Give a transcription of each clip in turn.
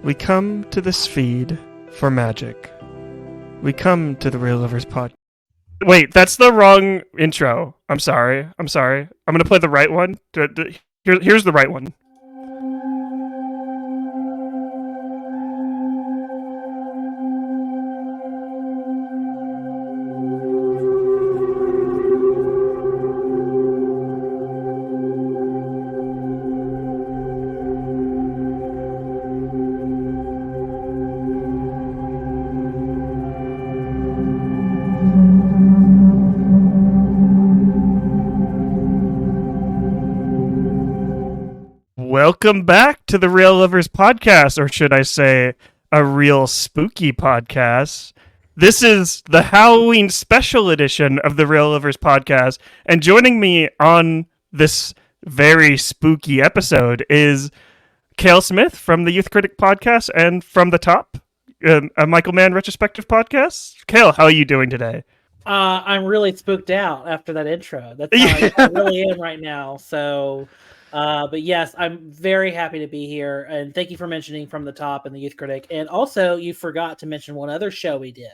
We come to this feed for magic. We come to the Real Lovers Podcast. Wait, that's the wrong intro. I'm sorry. I'm going to play the right one. Here's the right one. Welcome back to the Real Lovers Podcast, or should I say, a real spooky podcast. This is the Halloween special edition of the Real Lovers Podcast, and joining me on this very spooky episode is Kale Smith from the Youth Critic Podcast and From the Top, a Michael Mann retrospective podcast. Kale, how are you doing today? I'm really spooked out after that intro. That's how I really am right now. So... but yes, I'm very happy to be here, and thank you for mentioning From the Top and the Youth Critic. And also, you forgot to mention one other show we did,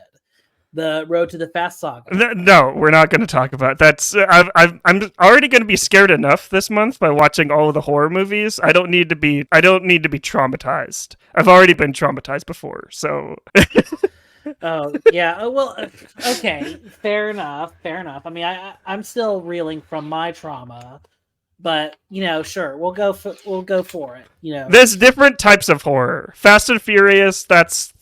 the Road to the Fast Saga. No, we're not going to talk about that. I'm already going to be scared enough this month by watching all of the horror movies. I don't need to be traumatized. I've already been traumatized before, so. Oh yeah. Well, okay, fair enough. I mean, I'm still reeling from my trauma. But, sure, we'll go for it, There's different types of horror. Fast and Furious, that's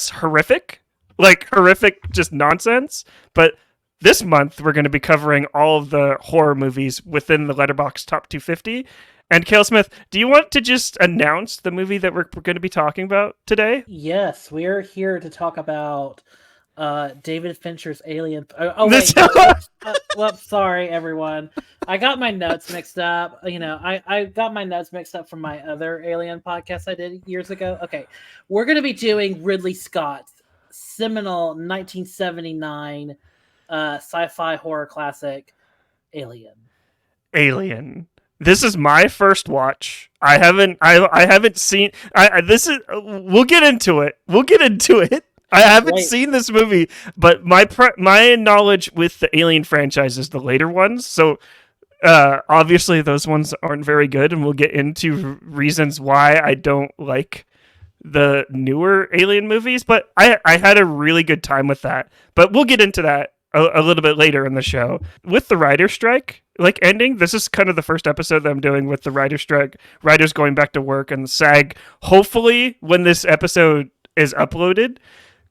horrific. Like, horrific, just nonsense. But this month, we're going to be covering all of the horror movies within the Letterboxd Top 250. And Kale Smith, do you want to just announce the movie that we're going to be talking about today? Yes, we're here to talk about... David Fincher's Alien. Sorry, everyone. I got my notes mixed up. I got my notes mixed up from my other Alien podcast I did years ago. Okay, we're going to be doing Ridley Scott's seminal 1979 sci-fi horror classic, Alien. This is my first watch. I haven't seen. We'll get into it. I haven't seen this movie, but my knowledge with the Alien franchise is the later ones. So obviously those ones aren't very good, and we'll get into reasons why I don't like the newer Alien movies. But I had a really good time with that. But we'll get into that a little bit later in the show. With the writer's strike ending, this is kind of the first episode that I'm doing with the writer's strike. Writers going back to work, and SAG. Hopefully, when this episode is uploaded.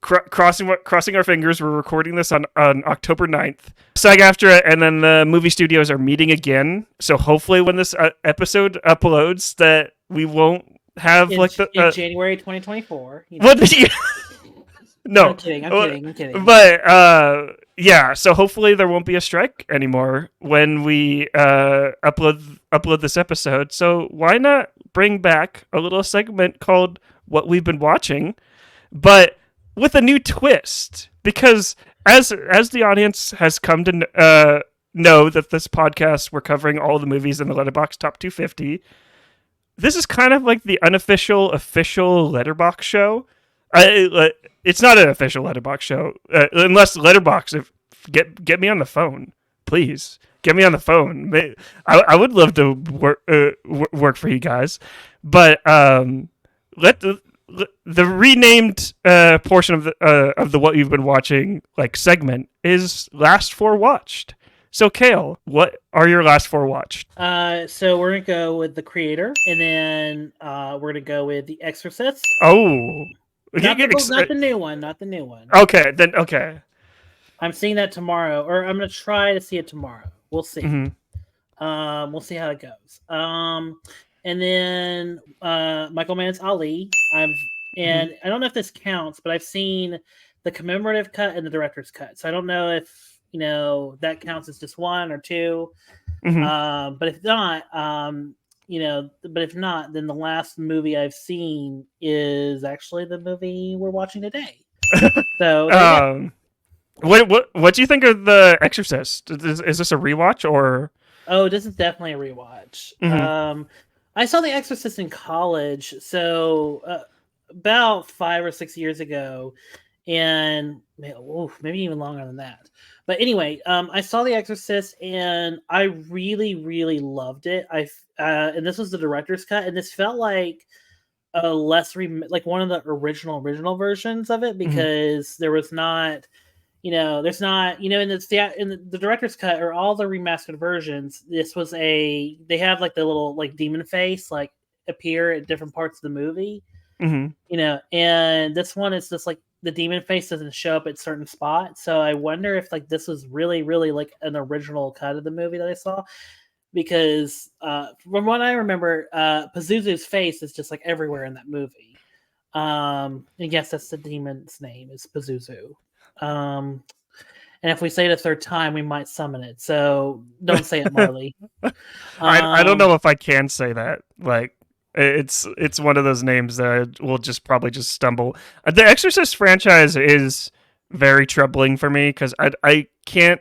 Crossing our fingers, we're recording this on October 9th. SAG-AFTRA and then the movie studios are meeting again. So hopefully when this episode uploads that we won't have in January 2024. No. I'm kidding. But yeah, so hopefully there won't be a strike anymore when we upload this episode. So why not bring back a little segment called What We've Been Watching, but with a new twist, because as the audience has come to know that this podcast, we're covering all the movies in the Letterboxd Top 250. This is kind of like the official Letterboxd show. It's not an official Letterboxd show, unless Letterboxd get me on the phone, please. Get me on the phone. I would love to work for you guys, but the renamed portion of the What You've Been Watching segment is Last Four Watched. So Kale, what are your last four watched? So we're gonna go with The Creator, and then we're gonna go with The Exorcist. Oh, not the new one. Okay, then okay. I'm seeing that tomorrow, or I'm gonna try to see it tomorrow. We'll see. Mm-hmm. We'll see how it goes. And then Michael Mann's Ali. I don't know if this counts, but I've seen the commemorative cut and the director's cut. So I don't know if that counts as just one or two. Mm-hmm. But if not, then the last movie I've seen is actually the movie we're watching today. So what do you think of The Exorcist? Is this a rewatch or? Oh, this is definitely a rewatch. Mm-hmm. I saw The Exorcist in college, so about 5 or 6 years ago, and maybe even longer than that. But anyway, I saw The Exorcist, and I really, really loved it. And this was the director's cut, and this felt like a like one of the original versions of it, because there was not, there's not, in the director's cut or all the remastered versions, this was they have like the little like demon face like appear at different parts of the movie, and this one is just like the demon face doesn't show up at certain spots. So I wonder if like this was really, really like an original cut of the movie that I saw, because from what I remember, Pazuzu's face is just like everywhere in that movie. And yes, that's the demon's name, is Pazuzu. And if we say it a third time, we might summon it. So don't say it, Marley. I don't know if I can say that. Like, it's one of those names that I will probably just stumble. The Exorcist franchise is very troubling for me because I can't.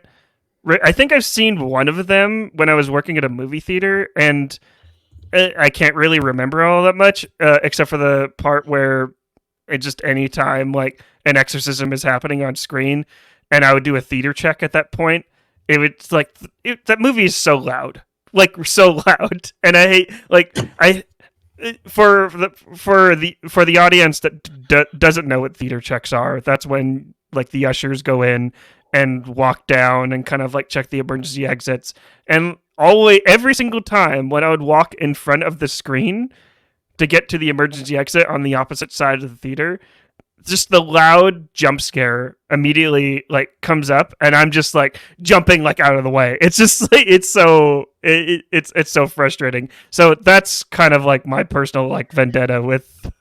I think I've seen one of them when I was working at a movie theater, and I can't really remember all that much, except for the part where it just any time like an exorcism is happening on screen, and I would do a theater check at that point. It would like that movie is so loud, and I hate for the audience that doesn't know what theater checks are. That's when like the ushers go in and walk down and kind of like check the emergency exits. And every single time when I would walk in front of the screen to get to the emergency exit on the opposite side of the theater, just the loud jump scare immediately like comes up, and I'm just like jumping like out of the way. It's just like it's so frustrating. So that's kind of like my personal like vendetta with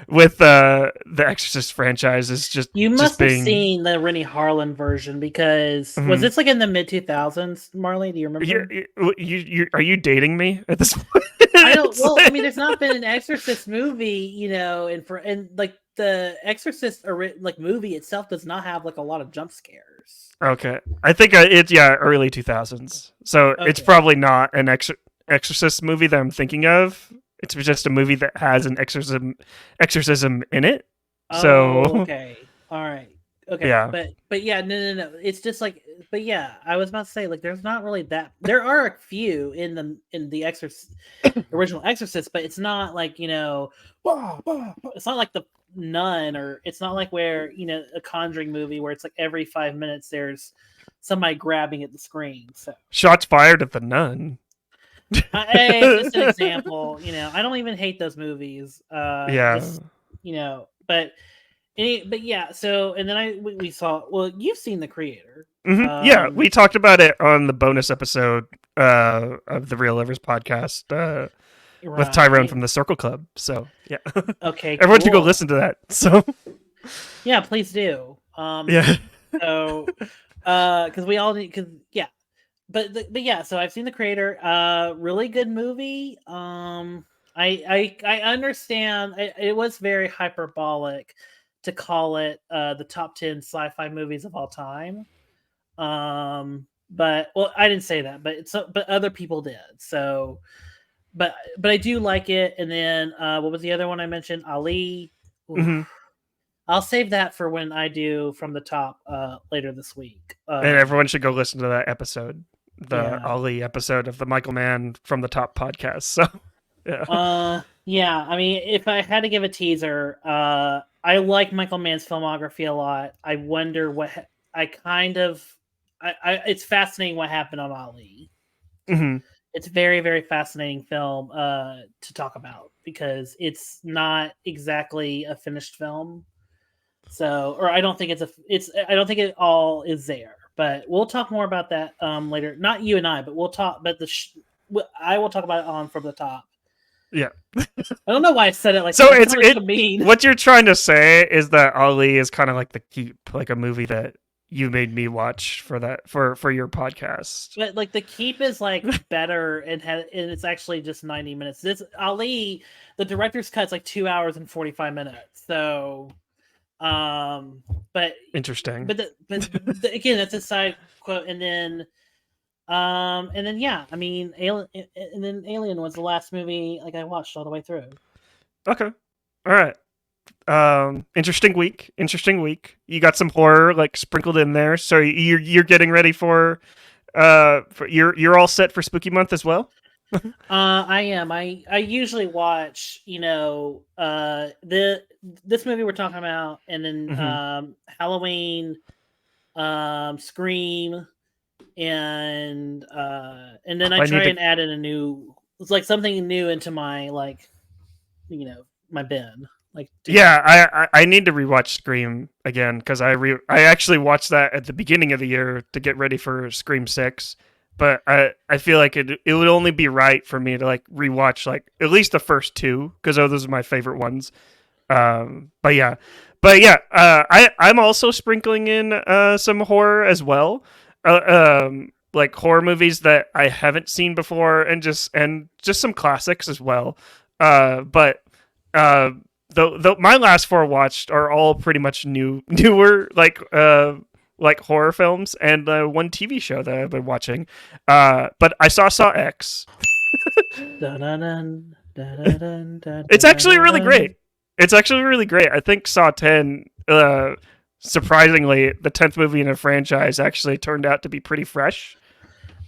the Exorcist franchise, is just you must have seen the Rennie Harlan version, because was this like in the mid 2000s, Marley? Do you remember? You are you dating me at this point? I don't. Well, I mean, there's not been an Exorcist movie, and like the Exorcist like movie itself does not have like a lot of jump scares. Okay, I think it's early 2000s, so it's probably not an Exorcist movie that I'm thinking of. It's just a movie that has an exorcism in it. So okay, all right, okay, yeah, but yeah, no. It's just like, but yeah, I was about to say like, there's not really that. There are a few in the original Exorcist, but it's not like it's not like the Nun, or it's not like where a Conjuring movie where it's like every 5 minutes there's somebody grabbing at the screen. So shots fired at the Nun. Hey, just an example. I don't even hate those movies. But yeah. So, and then we saw. Well, you've seen The Creator. Yeah, we talked about it on the bonus episode of the Real Lovers podcast with Tyrone from the Circle Club. So yeah. Okay. Everyone should go listen to that. So yeah, please do. Yeah. So, because we all need. Because yeah. But yeah, so I've seen The Creator. Really good movie. I understand it was very hyperbolic to call it the top 10 sci-fi movies of all time. But I didn't say that, but other people did. So, but I do like it. And then what was the other one I mentioned? Ali. I'll save that for when I do From the Top later this week. And everyone should go listen to that episode. The Ali episode of the Michael Mann From the Top podcast. So yeah. I mean, if I had to give a teaser, I like Michael Mann's filmography a lot. I wonder it's fascinating what happened on Ali. It's very, very fascinating film to talk about, because it's not exactly a finished film. So, or I don't think I don't think it all is there. But we'll talk more about that later. Not you and I, but we'll talk. But I will talk about it on From the Top. Yeah. I don't know why I said it like so. It's mean. What you're trying to say is that Ali is kind of like The Keep, like a movie that you made me watch for your podcast. But like The Keep is like better, and it's actually just 90 minutes. This Ali, the director's cut's like 2 hours and 45 minutes. So. But interesting. But again, that's a side quote, and then And then yeah, I mean, Alien, and then Alien was the last movie like I watched all the way through. Okay, all right. Interesting week. You got some horror like sprinkled in there, so you're getting ready for you're all set for spooky month as well. I am. I usually watch, this movie we're talking about, and then Halloween, Scream, and then I try and add in it's like something new into my my bin. Like I need to rewatch Scream again because I actually watched that at the beginning of the year to get ready for Scream 6. But I feel like it would only be right for me to like rewatch like at least the first two because those are my favorite ones. But yeah, I'm also sprinkling in some horror as well. Like horror movies that I haven't seen before, and just some classics as well. But my last four watched are all pretty much newer like horror films and one TV show that I've been watching. But I Saw X. It's actually really great. I think Saw 10, surprisingly, the 10th movie in a franchise actually turned out to be pretty fresh.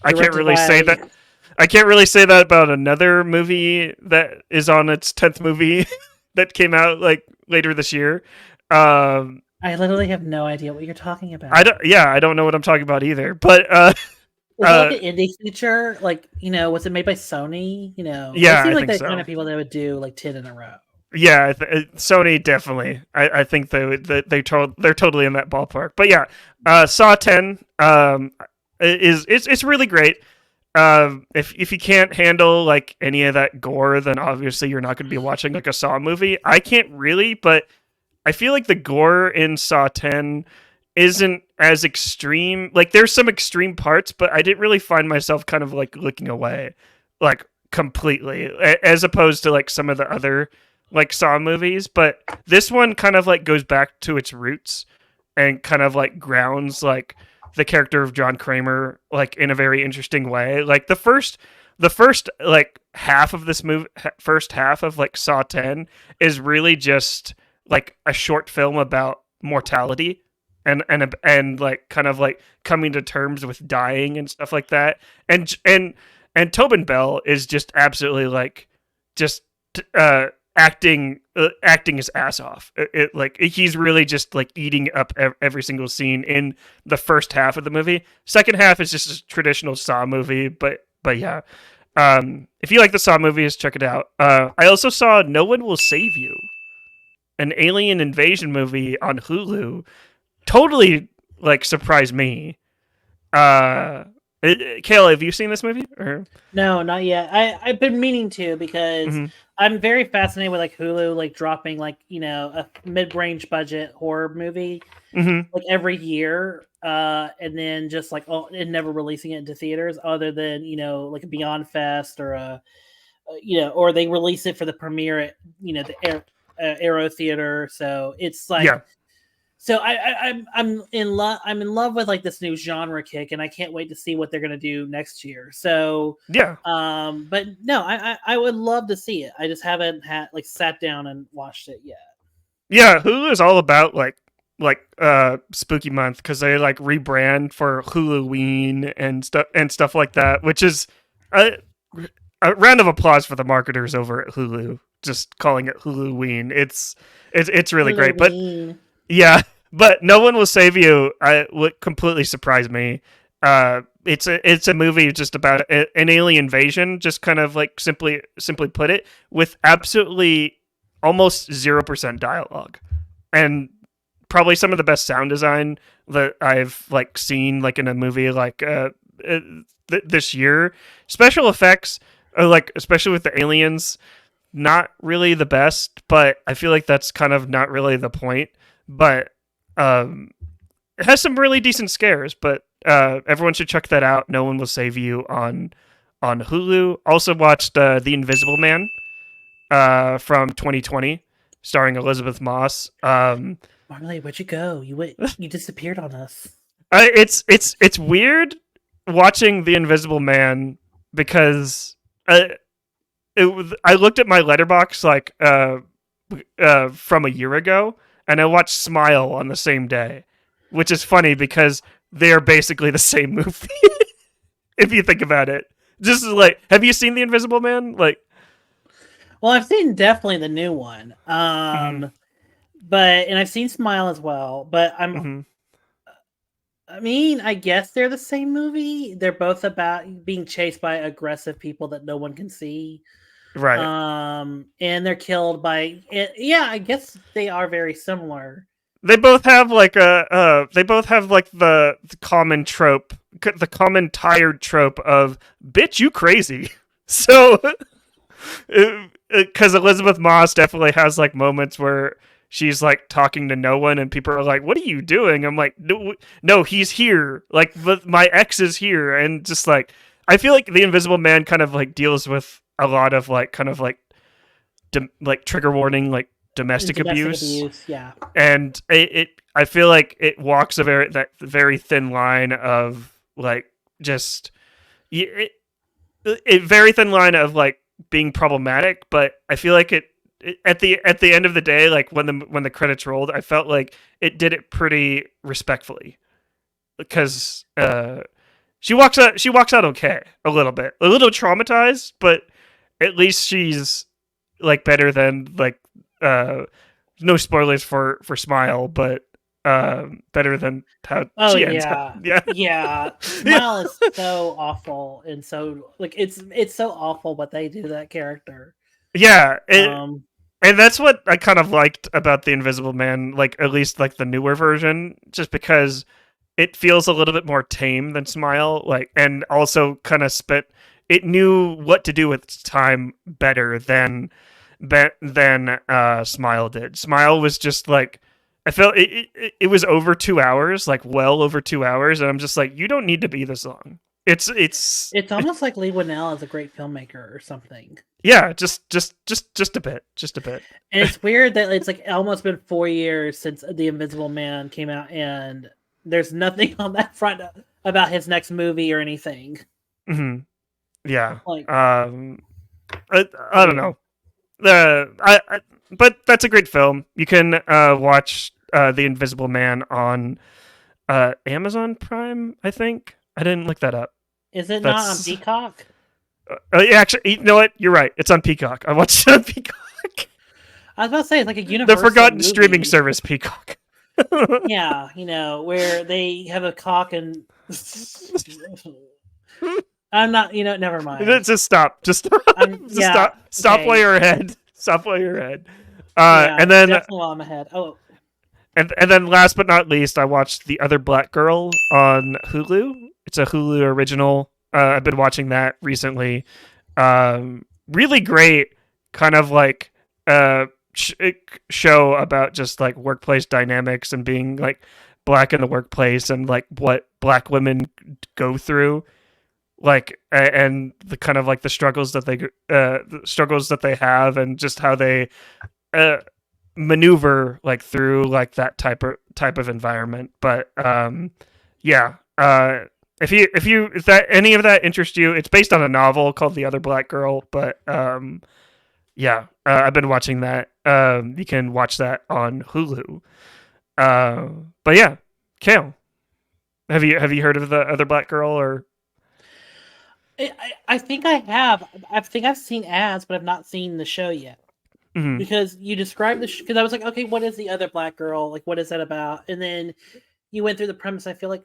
I can't really say that about another movie that is on its 10th movie that came out like later this year. I literally have no idea what you're talking about. I don't know what I'm talking about either. But was it like an indie feature? Like, was it made by Sony? Yeah, it seems like the kind of people that would do like 10 in a row. Yeah, Sony definitely. I think they're totally in that ballpark. But yeah, Saw 10 it's really great. If you can't handle like any of that gore, then obviously you're not going to be watching like a Saw movie. I can't really, but I feel like the gore in Saw 10 isn't as extreme. Like there's some extreme parts, but I didn't really find myself kind of like looking away like completely as opposed to like some of the other like Saw movies. But this one kind of like goes back to its roots and kind of like grounds like the character of John Kramer like in a very interesting way. Like the first like half of this movie, first half of like Saw 10 is really just like a short film about mortality and like kind of like coming to terms with dying and stuff like that. And Tobin Bell is just absolutely like just acting his ass off. Like he's really just like eating up every single scene in the first half of the movie. Second half is just a traditional Saw movie, but yeah. If you like the Saw movies, check it out. I also saw No One Will Save You, an alien invasion movie on Hulu. Totally like surprised me. Kale, have you seen this movie? Or? No, not yet. I've been meaning to because I'm very fascinated with like Hulu like dropping like a mid-range budget horror movie like every year, and then just like and never releasing it into theaters other than like a Beyond Fest or a or they release it for the premiere at the Arrow Theater. So it's like So I'm in love. I'm in love with like this new genre kick, and I can't wait to see what they're gonna do next year. So yeah, but no, I would love to see it. I just haven't sat down and watched it yet. Yeah, Hulu is all about like spooky month because they like rebrand for Huluween and stuff like that, which is a round of applause for the marketers over at Hulu. Just calling it Huluween. It's really great, but. Yeah, but No One Will Save You would completely surprise me. It's a movie just about an alien invasion, just kind of like simply put it, with absolutely almost 0% dialogue, and probably some of the best sound design that I've like seen like in a movie like this year. Special effects, like especially with the aliens, not really the best, but I feel like that's kind of not really the point. But it has some really decent scares, but everyone should check that out. No One Will Save You on Hulu. Also watched The Invisible Man from 2020, starring Elizabeth Moss. Marley, where'd you go? You disappeared on us. It's weird watching The Invisible Man because I looked at my Letterboxd like from a year ago, and I watched Smile on the same day, which is funny because they are basically the same movie. If you think about it, just like, have you seen The Invisible Man? Like, well, I've seen definitely the new one, mm-hmm. but and I've seen Smile as well. But Mm-hmm. I mean, I guess they're the same movie. They're both about being chased by aggressive people that no one can see. Right. And they're killed by it. Yeah, I guess they are very similar. They both have like the common trope, the common tired trope of bitch you crazy. So because Elizabeth Moss definitely has like moments where she's like talking to no one and people are like, what are you doing? I'm like, no, he's here. Like, my ex is here. And just like, I feel like The Invisible Man kind of like deals with a lot of like kind of like like trigger warning, like domestic abuse. Yeah. And I feel like it walks that very thin line of like just a very thin line of like being problematic, but I feel like it at the end of the day, like when the credits rolled, I felt like it did it pretty respectfully because she walks out okay, a little traumatized, but at least she's like better than like no spoilers for Smile, but better than how she ends up. Yeah. Smile is so awful, and so like it's so awful what they do to that character. Yeah, and that's what I kind of liked about The Invisible Man, like at least like the newer version, just because it feels a little bit more tame than Smile, like, and also kind of it knew what to do with its time better than Smile did. Smile was just like, I felt it was over 2 hours, like well over 2 hours, and I'm just like, you don't need to be this long. It's almost like Lee Winnell is a great filmmaker or something. Yeah, just a bit. And it's weird that it's like almost been 4 years since The Invisible Man came out, and there's nothing on that front about his next movie or anything. Mm-hmm. Yeah. Like, I don't know. But that's a great film. You can watch The Invisible Man on Amazon Prime, I think. I didn't look that up. Is it not on Peacock? Actually, you know what? You're right. It's on Peacock. I watched it on Peacock. I was about to say, it's like a Universal the forgotten movie. Streaming service, Peacock. Yeah, where they have a cock and... I'm not, never mind. Just stop. Stop while you're ahead. Stop while you're ahead. And then definitely while I'm ahead. Oh. And then last but not least, I watched The Other Black Girl on Hulu. It's a Hulu original. I've been watching that recently. Really great kind of like show about just like workplace dynamics and being like black in the workplace and like what black women go through, like, and the kind of like the struggles that they have and just how they maneuver like through like that type of environment. But if that any of that interests you, it's based on a novel called The Other Black Girl. But I've been watching that. You can watch that on Hulu. But yeah, Kale, have you heard of The Other Black Girl? Or I think I have. I think I've seen ads, but I've not seen the show yet. Mm-hmm. Because you described the because I was like, okay, what is The Other Black Girl? Like, what is that about? And then you went through the premise. I feel like,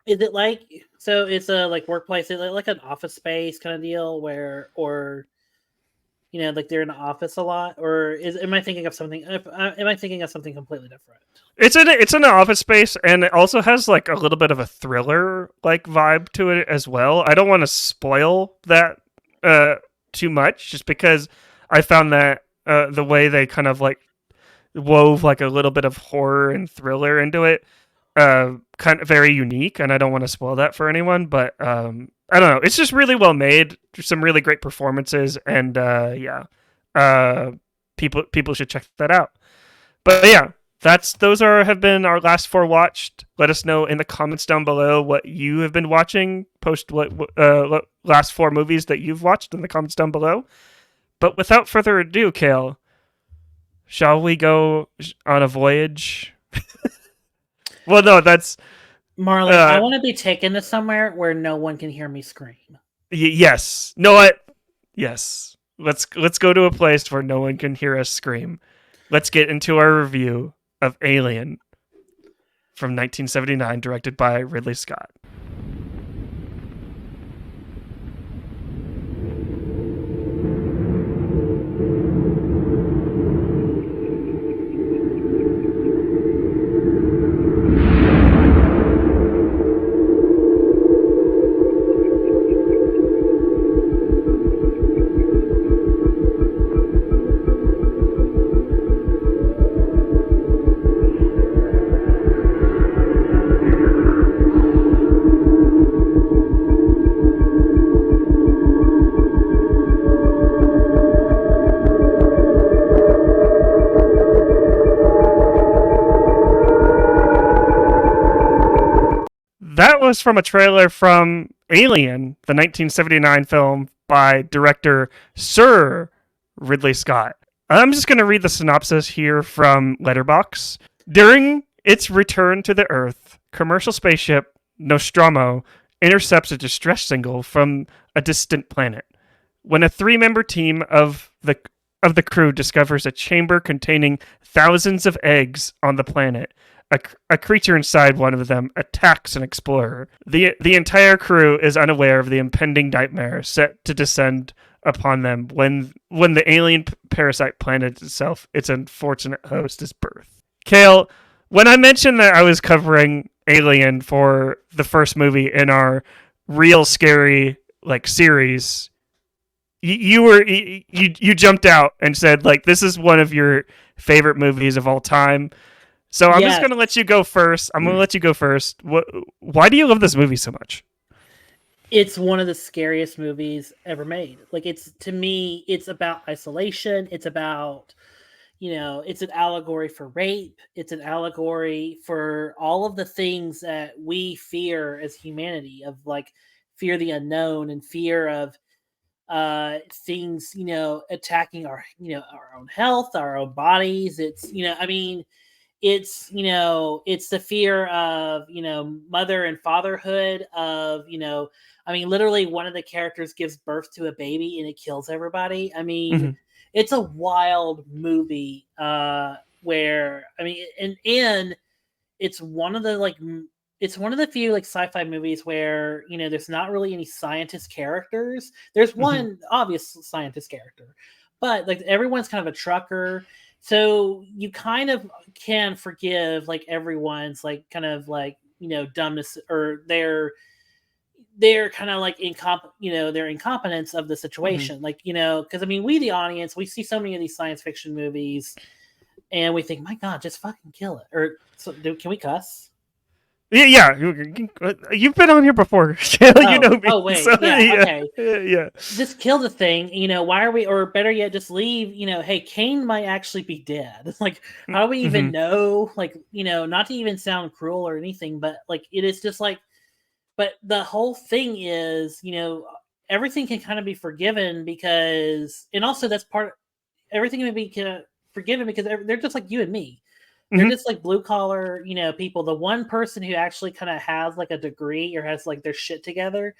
is it like, so it's a like workplace, is it like an office space kind of deal where, or like they're in an office a lot, or am I thinking of something? Am I thinking of something completely different? It's in an office space, and it also has like a little bit of a thriller like vibe to it as well. I don't want to spoil that too much, just because I found that the way they kind of like wove like a little bit of horror and thriller into it, kind of very unique, and I don't want to spoil that for anyone. But I don't know, it's just really well made. There's some really great performances, and people should check that out. But yeah, have been our last 4 watched. Let us know in the comments down below what you have been watching. Post what last 4 movies that you've watched in the comments down below. But without further ado, Kale, shall we go on a voyage? Well, no, that's Marley. I want to be taken to somewhere where no one can hear me scream. Yes. No, what? Yes. Let's go to a place where no one can hear us scream. Let's get into our review of Alien from 1979, directed by Ridley Scott. That was from a trailer from Alien, the 1979 film by director Sir Ridley Scott. I'm just going to read the synopsis here from Letterboxd. During its return to the Earth, commercial spaceship Nostromo intercepts a distress signal from a distant planet. When a 3-member team of the crew discovers a chamber containing thousands of eggs on the planet, a creature inside one of them attacks an explorer. The entire crew is unaware of the impending nightmare set to descend upon them when the alien parasite planted itself its unfortunate host is birthed. Kale, when I mentioned that I was covering Alien for the first movie in our real scary series, you jumped out and said this is one of your favorite movies of all time. So I'm just going to let you go first. Why do you love this movie so much? It's one of the scariest movies ever made. To me, it's about isolation. It's about, it's an allegory for rape. It's an allegory for all of the things that we fear as humanity, of fear the unknown and fear of things, attacking our own health, our own bodies. It's, it's it's the fear of mother and fatherhood, of literally one of the characters gives birth to a baby and it kills everybody. It's a wild movie where and it's one of the few sci-fi movies where there's not really any scientist characters. There's one obvious scientist character, but everyone's kind of a trucker. So you kind of can forgive everyone's dumbness, or their kind of their incompetence of the situation. Because we the audience, we see so many of these science fiction movies and we think, my God, just fucking kill it. Or can we cuss? Yeah, you've been on here before. You know me. Oh wait, so, okay. Yeah. Just kill the thing. Why are we? Or better yet, just leave. Hey, Kane might actually be dead. How do we even know? Not to even sound cruel or anything, but it is just But the whole thing is, everything can kind of be forgiven because, and also that's everything can be forgiven because they're just like you and me. They're just blue collar, people. The one person who actually kind of has a degree or has their shit together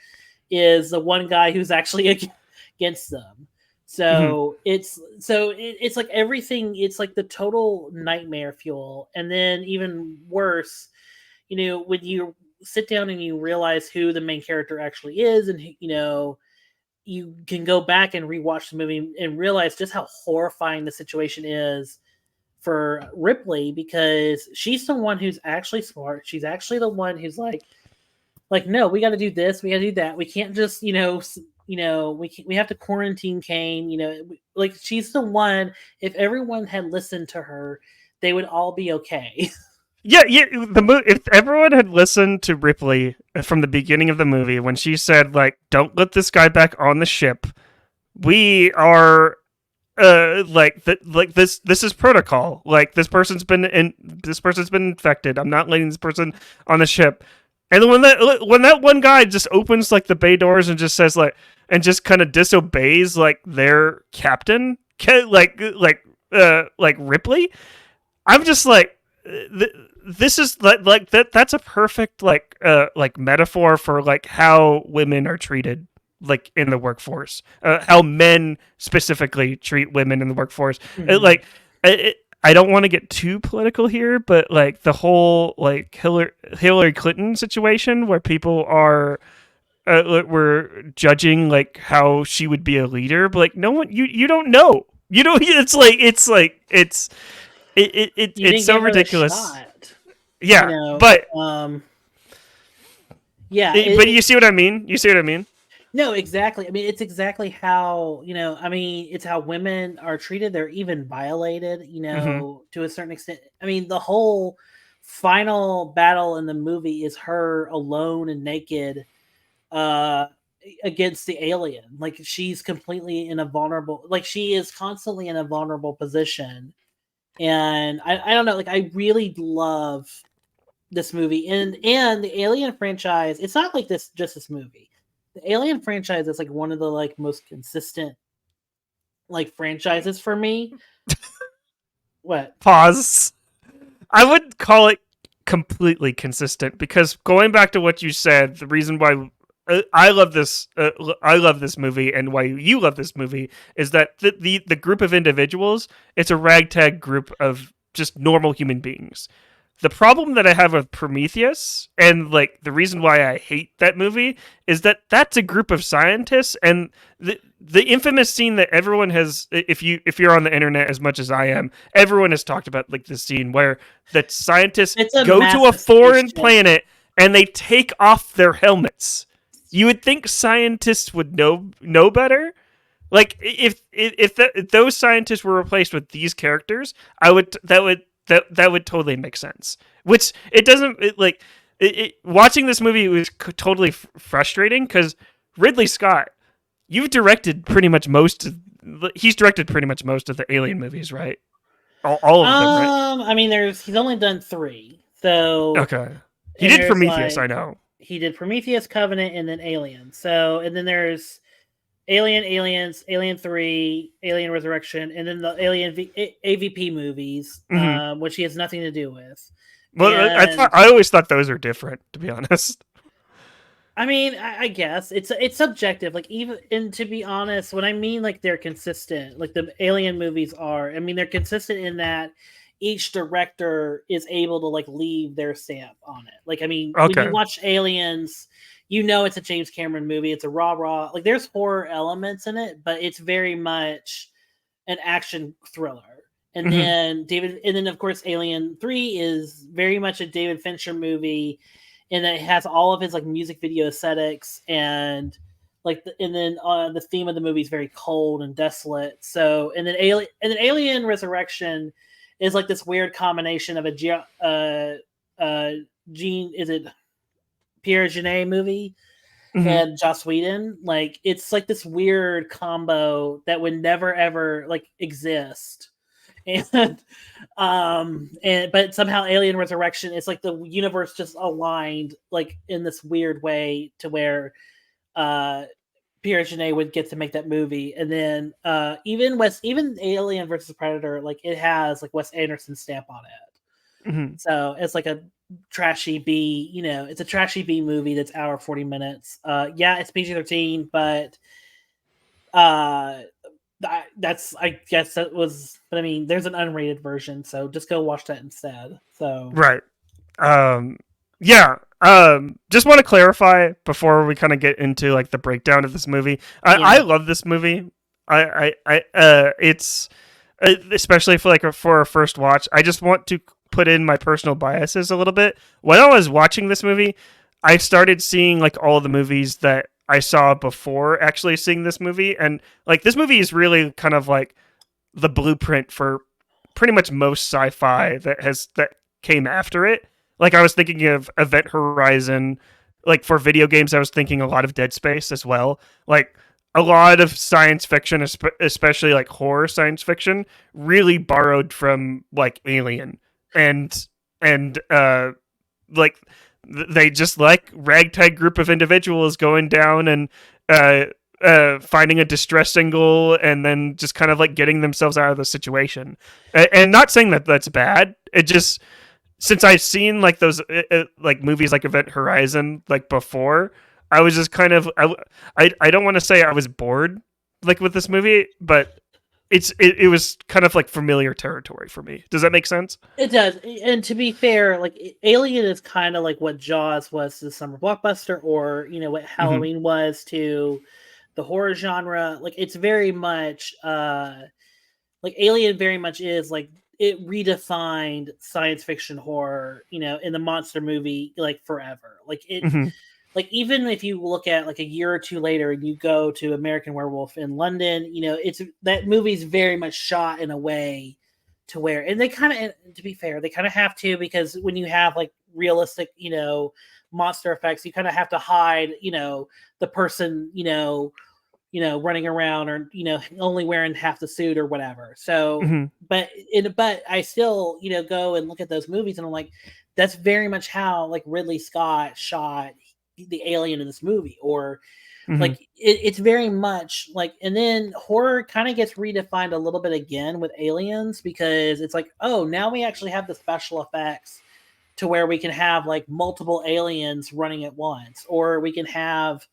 is the one guy who's actually against them. So it's everything. It's the total nightmare fuel. And then even worse, when you sit down and you realize who the main character actually is, and you can go back and rewatch the movie and realize just how horrifying the situation is for Ripley, because she's the one who's actually smart. She's actually the one who's no, we got to do this, we got to do that. We can't just, we have to quarantine Kane. She's the one. If everyone had listened to her, they would all be okay. Yeah. If everyone had listened to Ripley from the beginning of the movie when she said, don't let this guy back on the ship, we are this is protocol. Like this person's been infected. I'm not letting this person on the ship. And then when that one guy just opens like the bay doors and just says like and just kind of disobeys like their captain, like Ripley, I'm just like this is like that. That's a perfect like metaphor for like how women are treated like in the workforce, how men specifically treat women in the workforce. I don't want to get too political here, but like the whole like Hillary Clinton situation where people are were judging like how she would be a leader, but like no one you don't know. You know, it's so ridiculous. Yeah, but yeah, but you see what I mean? You see what I mean? No, exactly. I mean, it's exactly how, I mean, it's how women are treated. They're even violated, to a certain extent. I mean, the whole final battle in the movie is her alone and naked against the alien. Like, she's completely in a vulnerable, like, she is constantly in a vulnerable position. And I don't know, like, I really love this movie. And the Alien franchise, it's not like just this movie. The Alien franchise is like one of the like most consistent like franchises for me. What? Pause. I would call it completely consistent because going back to what you said, the reason why I love this movie and why you love this movie is that the group of individuals, it's a ragtag group of just normal human beings. The problem that I have with Prometheus, and like the reason why I hate that movie, is that that's a group of scientists, and the infamous scene that everyone has, if you're on the internet as much as I am, everyone has talked about like this scene where the scientists go to a foreign planet and they take off their helmets. You would think scientists would know better. Like if those scientists were replaced with these characters, that would totally make sense. Which it doesn't. Watching this movie was totally frustrating because Ridley Scott, you've directed pretty much he's directed pretty much most of the Alien movies, right? All of them, right? I mean, he's only done 3, so okay. He did Prometheus, I know. He did Prometheus, Covenant, and then Alien. So, and then there's Aliens, Alien 3, Alien Resurrection, and then the Alien AVP movies, which he has nothing to do with. Well, I always thought those are different, to be honest. I mean, I guess it's subjective. Like and to be honest, when I mean like they're consistent, like the Alien movies are. I mean, they're consistent in that each director is able to like leave their stamp on it. Like, I mean, when you watch Aliens, it's a James Cameron movie. It's a raw. Like, there's horror elements in it, but it's very much an action thriller. And then of course, Alien 3 is very much a David Fincher movie, and it has all of his like music video aesthetics and like, the theme of the movie is very cold and desolate. So, and then Alien Resurrection is like this weird combination of a Pierre Jeunet movie and Joss Whedon. Like, it's like this weird combo that would never ever like exist. And but somehow Alien Resurrection is like the universe just aligned like in this weird way to where Pierre Jeunet would get to make that movie. And then even Alien versus Predator, like, it has like Wes Anderson's stamp on it. So it's like a trashy B, it's a trashy B movie that's hour 40 minutes. It's PG-13, but that's, I guess that was, but I mean, there's an unrated version, so just go watch that instead. So right. Just want to clarify before we kind of get into like the breakdown of this movie. I love this movie. It's especially for a first watch. I just want to put in my personal biases a little bit. When I was watching this movie, I started seeing like all the movies that I saw before actually seeing this movie, and like this movie is really kind of like the blueprint for pretty much most sci-fi that came after it. Like, I was thinking of Event Horizon. Like, for video games, I was thinking a lot of Dead Space as well. Like, a lot of science fiction, especially like horror science fiction, really borrowed from like Alien and like they just like ragtag group of individuals going down and finding a distress signal and then just kind of like getting themselves out of the situation. And not saying that that's bad. It just, since I've seen like those like movies like Event Horizon like before, I was just kind of I don't want to say I was bored like with this movie, but it was kind of like familiar territory for me. Does that make sense? It does. And to be fair, like Alien is kind of like what Jaws was to the summer blockbuster, or what Halloween was to the horror genre. Like it's very much like Alien very much is like it redefined science fiction horror, in the monster movie like forever. Like it like even if you look at like a year or two later and you go to American Werewolf in London, it's that movie's very much shot in a way to where, and they kind of, to be fair, they kind of have to, because when you have like realistic, monster effects, you kind of have to hide, the person, running around or, only wearing half the suit or whatever. So, but I still, go and look at those movies and I'm like, that's very much how like Ridley Scott shot the alien in this movie, or like it's very much like, and then horror kind of gets redefined a little bit again with Aliens, because it's like, oh, now we actually have the special effects to where we can have like multiple aliens running at once, or we can have,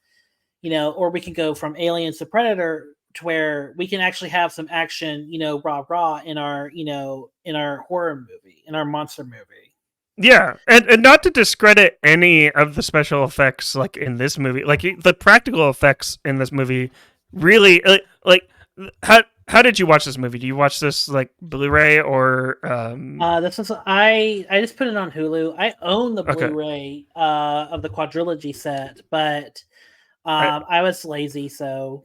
or we can go from Aliens to Predator to where we can actually have some action, rah in our, in our horror movie, in our monster movie. Yeah, and not to discredit any of the special effects like in this movie, like the practical effects in this movie really like how did you watch this movie? Do you watch this like Blu-ray or this was I just put it on Hulu. I own the Blu-ray of the quadrilogy set, but I was lazy, so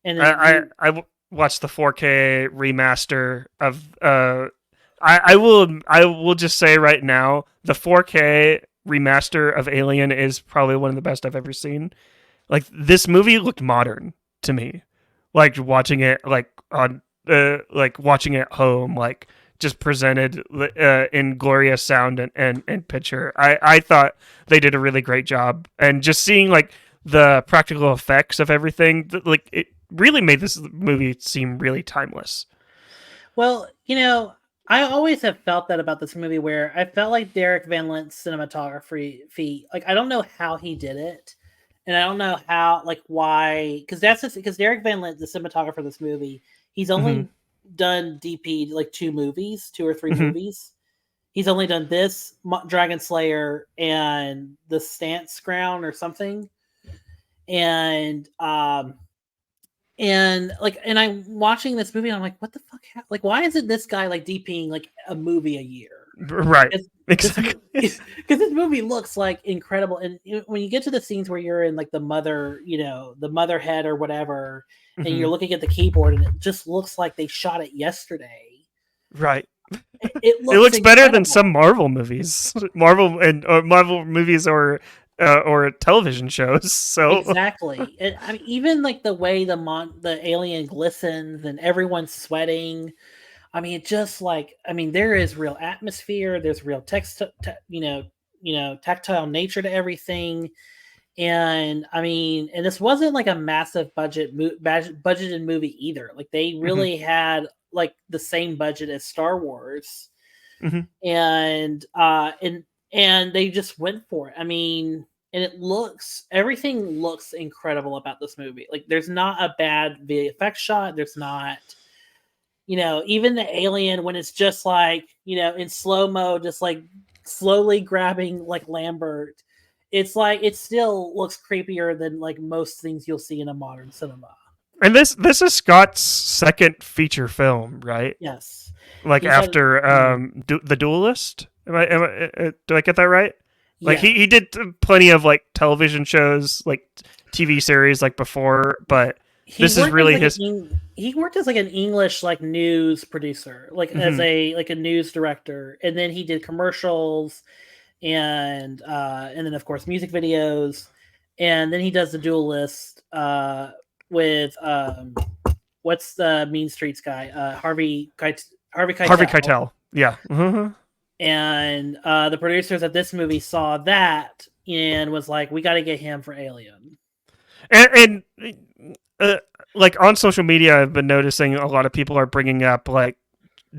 and I watched the 4K remaster of I will just say right now, the 4K remaster of Alien is probably one of the best I've ever seen. Like this movie looked modern to me, like watching it like on like watching it at home, like just presented in glorious sound and picture. I thought they did a really great job, and just seeing like the practical effects of everything, like it really made this movie seem really timeless. Well, I always have felt that about this movie, where I felt like Derek Van Lent's cinematography feat. Like I don't know how he did it, and I don't know how, like why, because Derek Van Lent, the cinematographer of this movie, he's only done DP like two or three movies. He's only done this, Dragon Slayer, and the Stance Ground or something, and and I'm watching this movie and I'm like, what the fuck? Like, why isn't this guy like DPing like a movie a year? Right. Exactly. Because this movie looks like incredible. And when you get to the scenes where you're in like the mother, the mother head or whatever, and you're looking at the keyboard and it just looks like they shot it yesterday. Right. It looks better than some Marvel movies. Marvel movies or television shows. So exactly, and I mean, even like the way the alien glistens and everyone's sweating. I mean, it just like, I mean, there is real atmosphere. There's real tactile nature to everything. And I mean, and this wasn't like a massive budgeted movie either. Like they really had like the same budget as Star Wars, and they just went for it. I mean, and everything looks incredible about this movie. Like there's not a bad VFX shot. There's not, even the alien when it's just like, in slow-mo, just like slowly grabbing like Lambert. It's like, it still looks creepier than like most things you'll see in a modern cinema. And this is Scott's second feature film, right? Yes. Like after The Duelist. Do I get that right? Like he did plenty of like television shows, like TV series like before, but this is really his. He worked as like an English like news producer, like as a news director, and then he did commercials, and then of course music videos, and then he does The Duelist, with what's the Mean Streets guy? Harvey Keitel. Harvey Keitel. Yeah. Mm-hmm. And the producers of this movie saw that and was like, we got to get him for Alien. And like on social media, I've been noticing a lot of people are bringing up like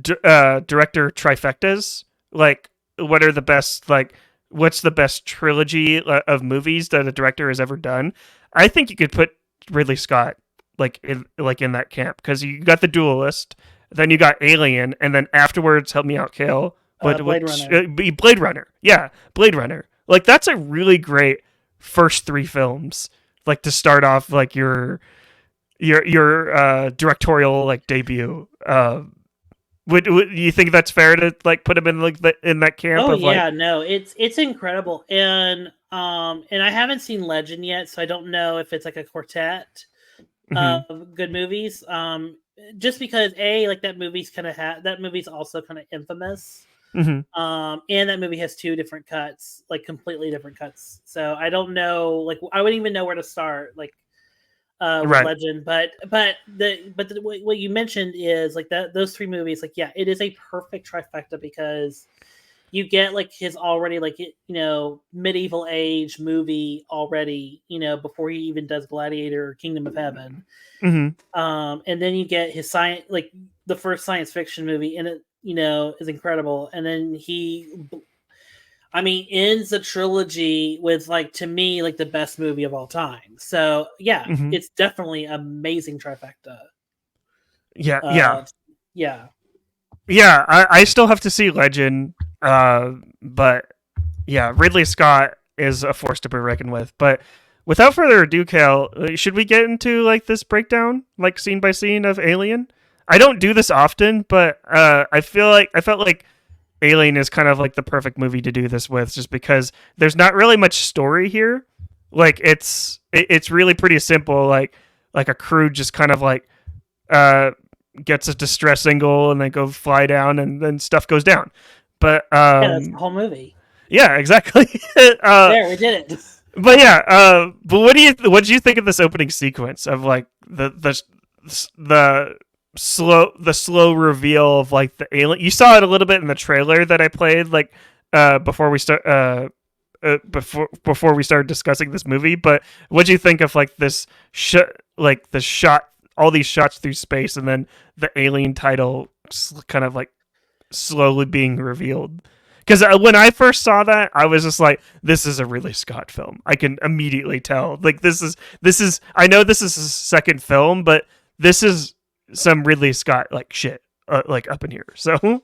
director trifectas. Like, what are the best, like, what's the best trilogy of movies that a director has ever done? I think you could put Ridley Scott in that camp, because you got The Duelist, then you got Alien, and then afterwards, help me out, Kale. Blade Runner. Blade Runner. Yeah, Blade Runner. Like, that's a really great first 3 films, like, to start off like your directorial like debut. Would you think that's fair to like put him in like in that camp? Oh of, yeah, no, it's incredible, and I haven't seen Legend yet, so I don't know if it's like a quartet of good movies. Just because that movie's that movie's also kind of infamous. And that movie has 2 different cuts, like completely different cuts. So I don't know, like I wouldn't even know where to start, like with Legend. But what you mentioned is like those 3 movies, like it is a perfect trifecta, because you get like his already like medieval age movie already, before he even does Gladiator or Kingdom of Heaven. And then you get his science, like the first science fiction movie, and it is incredible. And then he ends the trilogy with, like, to me, like the best movie of all time. So it's definitely amazing trifecta. Yeah. I still have to see Legend, but yeah, Ridley Scott is a force to be reckoned with. But without further ado, Kale, should we get into like this breakdown, like scene by scene of Alien? I don't do this often, but I felt like Alien is kind of like the perfect movie to do this with, just because there's not really much story here. Like it's really pretty simple. Like a crew just kind of like gets a distress signal and they go fly down, and then stuff goes down. But that's the whole movie. Yeah, exactly. There, we did it. But yeah, but what do you think of this opening sequence of like the slow reveal of like the alien? You saw it a little bit in the trailer that I played, like before we started discussing this movie. But what do you think of like this shot, all these shots through space, and then the Alien title kind of like slowly being revealed? Because when I first saw that, I was just like, this is a Ridley Scott film. I can immediately tell. Like, this is. I know this is his second film, but this is some Ridley Scott like shit, like up in here. So,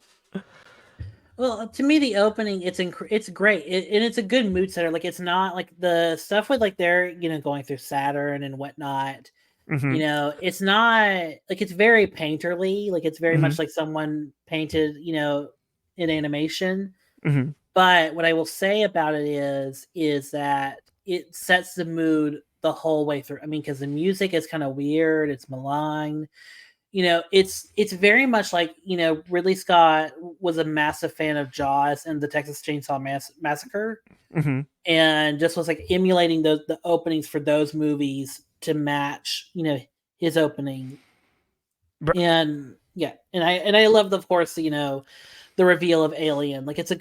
well, to me, the opening it's great, and it's a good mood setter. Like, it's not like the stuff with like they're going through Saturn and whatnot. It's not like, it's very painterly. Like, it's very much like someone painted, in animation. But what I will say about it is that it sets the mood the whole way through. I mean, because the music is kind of weird, it's malign. It's very much like, Ridley Scott was a massive fan of Jaws and the Texas Chainsaw Massacre, and just was like emulating the openings for those movies to match, his opening. And I loved, of course, the reveal of Alien. Like, it's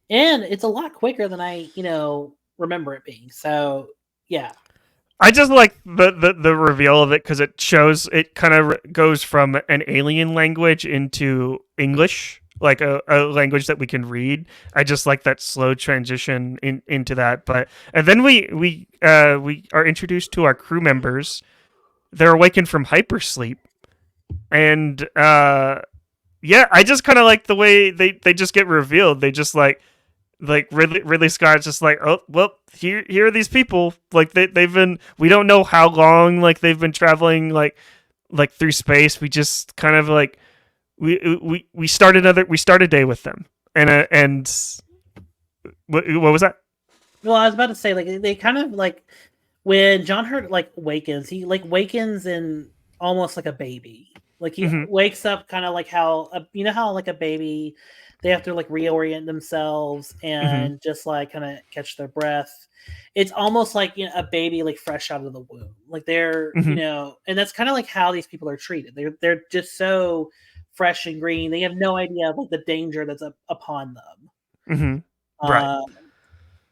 it's a lot quicker than I, remember it being. So, yeah. I just like the reveal of it, because it shows, it kind of goes from an alien language into English, like a language that we can read. I just like that slow transition into that. And then we are introduced to our crew members. They're awakened from hypersleep, and I just kind of like the way they just get revealed. They just like Ridley Scott's just like, oh well, here are these people. Like they've been, we don't know how long, like they've been traveling like through space. We just kind of like we start a day with them. And what was that? Well, I was about to say, like, they kind of like when John Hurt like wakens, he like wakens in almost like a baby. Like he wakes up kind of like how you know how like a baby, they have to like reorient themselves and just like kind of catch their breath. It's almost like a baby like fresh out of the womb. Like they're and that's kind of like how these people are treated. They're just so fresh and green. They have no idea of like the danger that's upon them. Right.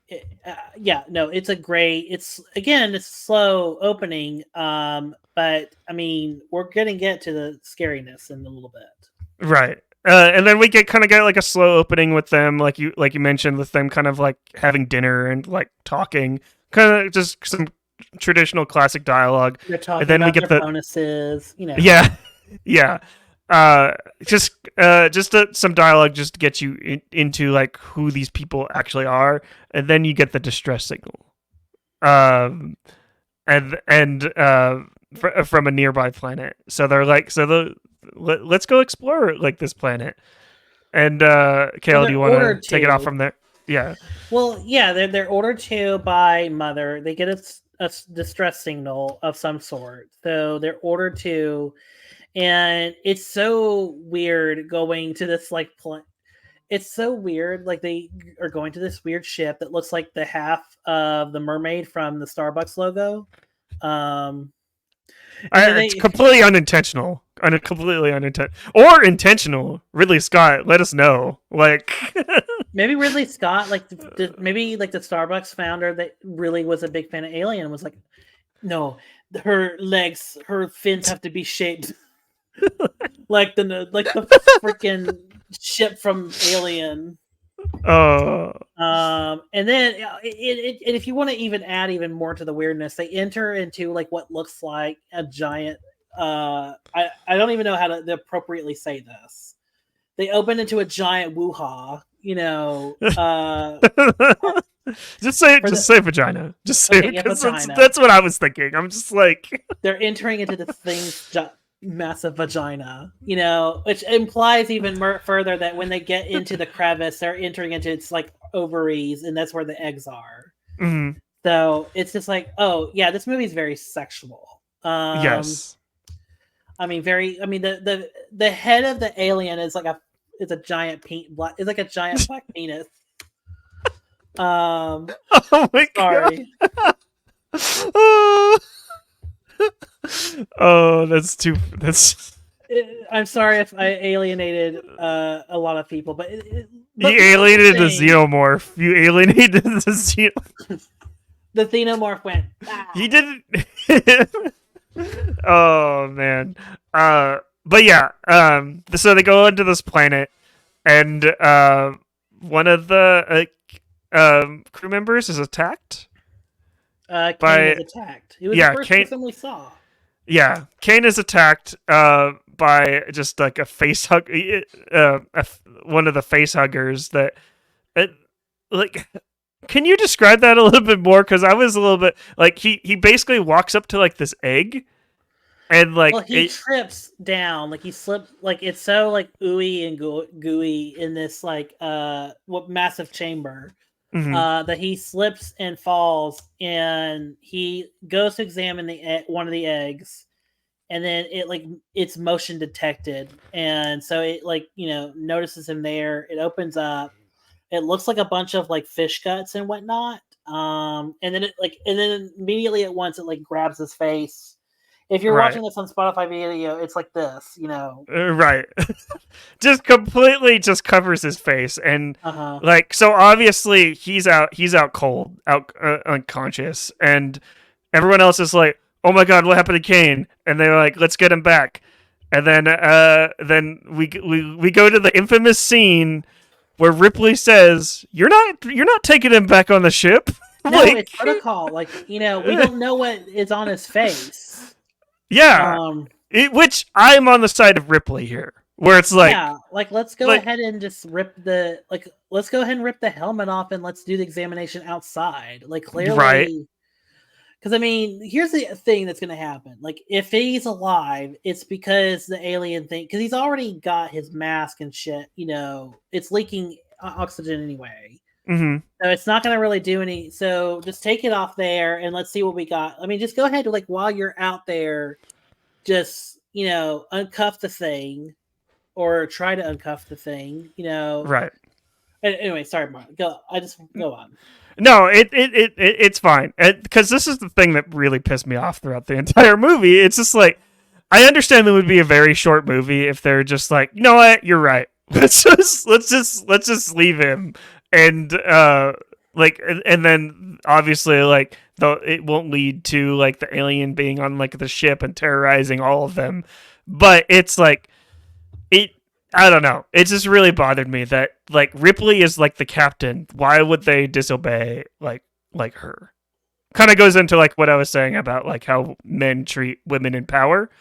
It's a great. It's a slow opening. But I mean, we're gonna get to the scariness in a little bit. Right. And then we get like a slow opening with them, like you mentioned, with them kind of like having dinner and like talking, kind of just some traditional classic dialogue. They're talking and then about we get their the bonuses, Yeah. Some dialogue just to get you into like who these people actually are, and then you get the distress signal, from a nearby planet. So they're like, let's go explore like this planet. And Kale, do you want to take it off from there? Yeah. Well, yeah, they're ordered to by Mother. They get a distress signal of some sort, so they're ordered to. And it's so weird going to this like it's so weird. Like they are going to this weird ship that looks like the half of the mermaid from the Starbucks logo. It's completely unintentional. Completely unintentional. Or intentional. Ridley Scott, let us know. Like maybe Ridley Scott, maybe like the Starbucks founder that really was a big fan of Alien was like, no, her fins have to be shaped like the freaking ship from Alien. And then if you want to even add even more to the weirdness, they enter into like what looks like a giant. I don't even know how to appropriately say this. They open into a giant woo-ha. Just say vagina. Just say it, vagina. That's what I was thinking. I'm just like they're entering into this thing's massive vagina, which implies even further that when they get into the crevice, they're entering into its like ovaries, and that's where the eggs are. So it's just like, oh yeah, this movie is very sexual. Yes. I mean, the head of the alien is like a giant black penis. Oh my sorry. God. I'm sorry if I alienated a lot of people, but you alienated the xenomorph. You alienated the xenomorph. The xenomorph went. Ah. He didn't. Oh man. But yeah. So they go into this planet, and one of the crew members is attacked. Kane is attacked. He was the first person we saw. Yeah, Kane is attacked by just like a face hug, one of the face huggers. Can you describe that a little bit more? Because I was a little bit like he basically walks up to like this egg, and like he trips down, like he slipped, like it's so like ooey and gooey in this like massive chamber. That he slips and falls, and he goes to examine one of the eggs, and then it's motion detected, and so it notices him there. It opens up. It looks like a bunch of like fish guts and whatnot. And then immediately at once it like grabs his face. If you're watching this on Spotify video, it's like this, Right. Just completely just covers his face, and so obviously he's out cold, unconscious, and everyone else is like, "Oh my God, what happened to Kane?" And they're like, "Let's get him back." And then we go to the infamous scene where Ripley says, "You're not taking him back on the ship." No, it's protocol. We don't know what is on his face. Yeah, which I'm on the side of Ripley here, where it's like, let's go ahead and just rip the helmet off, and let's do the examination outside. Like clearly, right? Because I mean, here's the thing that's going to happen. Like if he's alive, it's because the alien thing. Because he's already got his mask and shit. It's leaking oxygen anyway. So it's not going to really do any. So just take it off there and let's see what we got. I mean, just go ahead while you're out there, just uncuff the thing or try to uncuff the thing, Right. Anyway, sorry, Mark. Go on. No, it's fine. Because this is the thing that really pissed me off throughout the entire movie. It's just like, I understand it would be a very short movie if they're just like, you know what, you're right. Let's just leave him, and and then obviously like it won't lead to like the alien being on like the ship and terrorizing all of them. But it's like I don't know. It just really bothered me that like Ripley is like the captain. Why would they disobey like her? Kind of goes into like what I was saying about like how men treat women in power.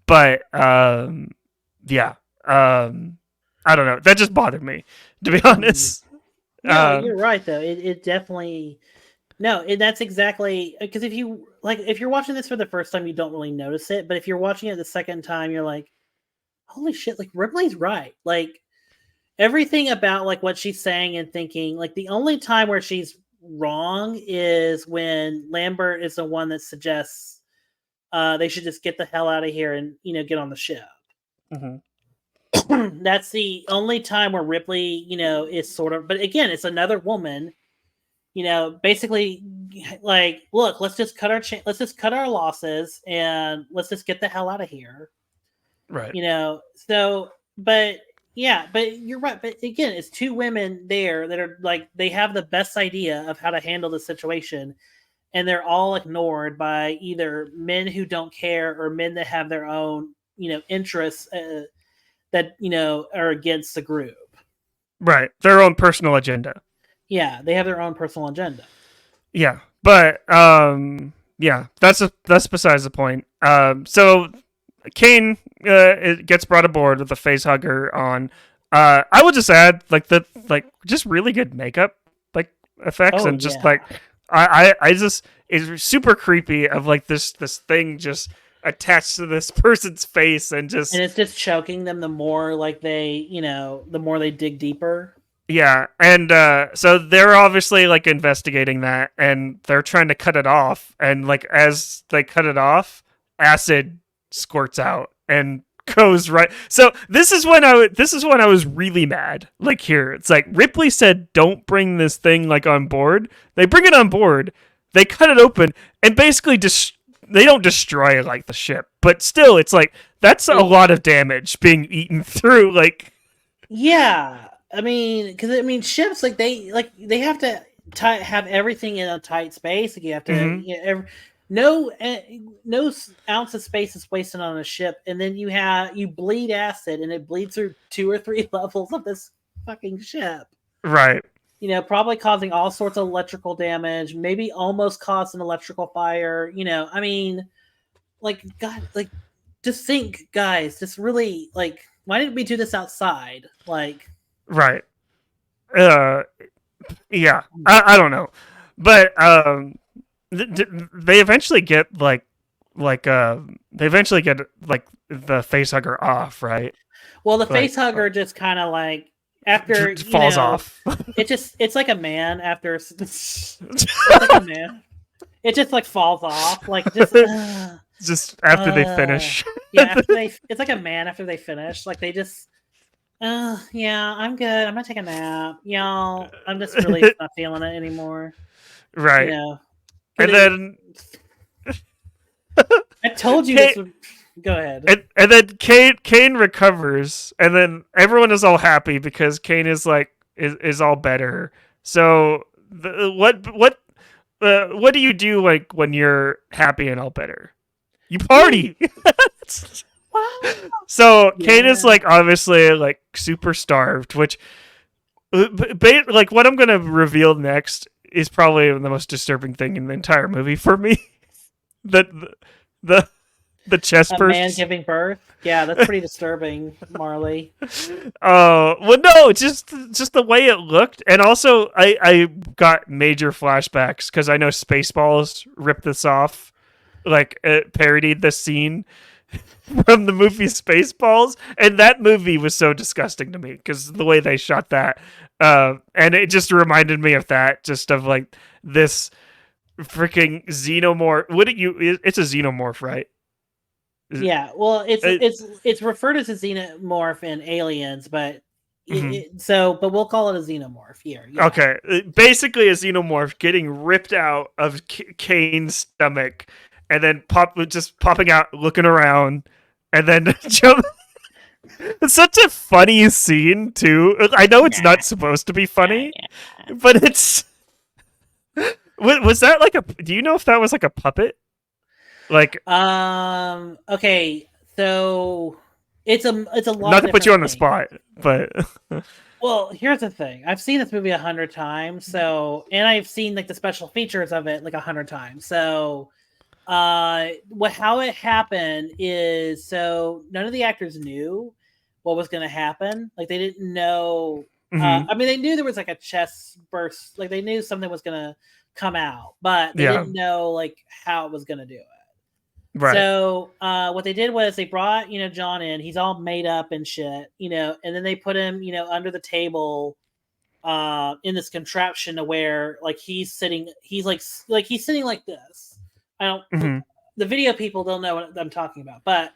But yeah. I don't know. That just bothered me, to be honest. No, you're right though. It definitely that's exactly because if you're watching this for the first time, you don't really notice it. But if you're watching it the second time, you're like, holy shit, like Ripley's right. Like everything about like what she's saying and thinking, like the only time where she's wrong is when Lambert is the one that suggests they should just get the hell out of here and get on the ship. Mm-hmm. That's the only time where Ripley, is sort of, but again, it's another woman, basically like, look, let's just cut our losses and let's just get the hell out of here. Right. So, but you're right. But again, it's two women there that are like, they have the best idea of how to handle the situation. And they're all ignored by either men who don't care or men that have their own, interests that, are against the group. Right. Their own personal agenda. Yeah. They have their own personal agenda. Yeah. But, yeah, that's besides the point. So Kane gets brought aboard with a face hugger on. I would just add just really good makeup effects and just I just it's super creepy of like this thing just attached to this person's face and it's just choking them the more like they the more they dig deeper. Yeah, and so they're obviously like investigating that and they're trying to cut it off, and like as they cut it off, acid squirts out and goes right. So this is when I was really mad. Like here, it's like Ripley said, "Don't bring this thing like on board." They bring it on board. They cut it open and basically they don't destroy like the ship, but still, it's like that's a lot of damage being eaten through. Like, yeah, I mean, because ships like they have to have everything in a tight space. Like you have to. No ounce of space is wasted on a ship, and then you bleed acid, and it bleeds through 2 or 3 levels of this fucking ship. Right. Probably causing all sorts of electrical damage, maybe almost caused an electrical fire. Like God, like just think, guys, just really like, why didn't we do this outside? Like, right. Yeah, I don't know, but they eventually get the face hugger off, right? Well, the face hugger just kind of like after falls off. It's like a man after it's like a man. It just like falls off, like just after they finish. Yeah, it's like a man after they finish. Like they just yeah, I'm good. I'm gonna take a nap. Y'all, I'm just really not feeling it anymore. Right. And then I told you this would... Go ahead. And then Kane recovers, and then everyone is all happy because Kane is like is all better. So what do you do like when you're happy and all better? You party. So Kane is like obviously like super starved, which like what I'm gonna reveal next is probably the most disturbing thing in the entire movie for me. The chest burst. A man giving birth. Yeah, that's pretty disturbing, Marley. Oh, well, no, just the way it looked, and also I got major flashbacks because I know Spaceballs ripped this off, like it parodied this scene from the movie Spaceballs, and that movie was so disgusting to me because the way they shot that, and it just reminded me of that, just of like this freaking xenomorph. It's a xenomorph, right? Yeah, well, it's referred as a xenomorph in Aliens, but but we'll call it a xenomorph here. Yeah. Okay, basically a xenomorph getting ripped out of Kane's stomach, and then popping out, looking around, and then jump. It's such a funny scene too. I know it's not supposed to be funny, but it's. Was that like a? Do you know if that was like a puppet? Like. Okay, so it's a lot. Not to put you on the spot, but. Well, here's the thing. I've seen this movie 100 times, and I've seen like the special features of it like 100 times. So, how it happened is none of the actors knew what was going to happen. Like they didn't know. I mean, they knew there was like a chest burst. Like they knew something was going to come out, but they didn't know like how it was going to do it. Right. So what they did was they brought, John in. He's all made up and shit, and then they put him, under the table in this contraption to where like he's sitting like this. I don't the video people don't know what I'm talking about, but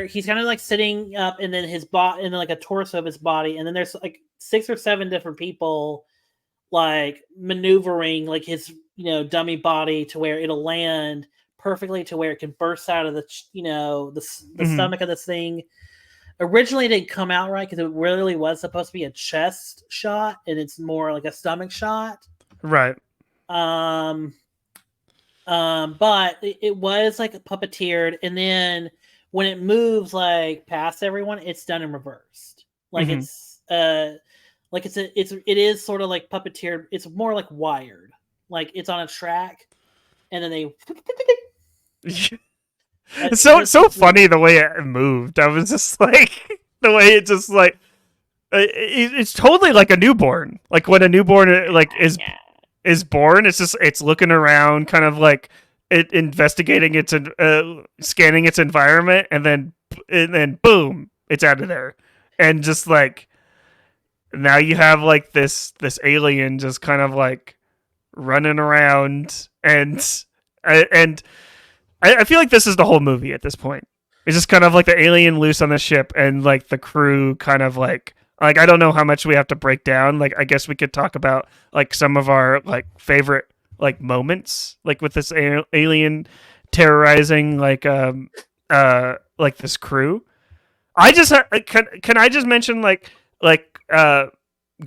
he's kind of like sitting up, and then his body, and then like a torso of his body, and then there's like 6 or 7 different people like maneuvering like his dummy body to where it'll land perfectly to where it can burst out of the the stomach of this thing. Originally, it didn't come out right because it really was supposed to be a chest shot, and it's more like a stomach shot. Right. But it was like puppeteered, and then when it moves like past everyone, it's done in reversed. Like it is sort of like puppeteered. It's more like wired. Like it's on a track, and then they. It's so funny the way it moved. I was just like the way it just like it's totally like a newborn. Like when a newborn like is born, it's looking around, kind of like investigating its scanning its environment, and then boom, it's out of there, and just like now you have like this alien just kind of like running around, and I feel like this is the whole movie at this point. It's just kind of like the alien loose on the ship, and like the crew kind of like I don't know how much we have to break down. Like I guess we could talk about like some of our like favorite like moments, like with this alien terrorizing like this crew. I just can I just mention the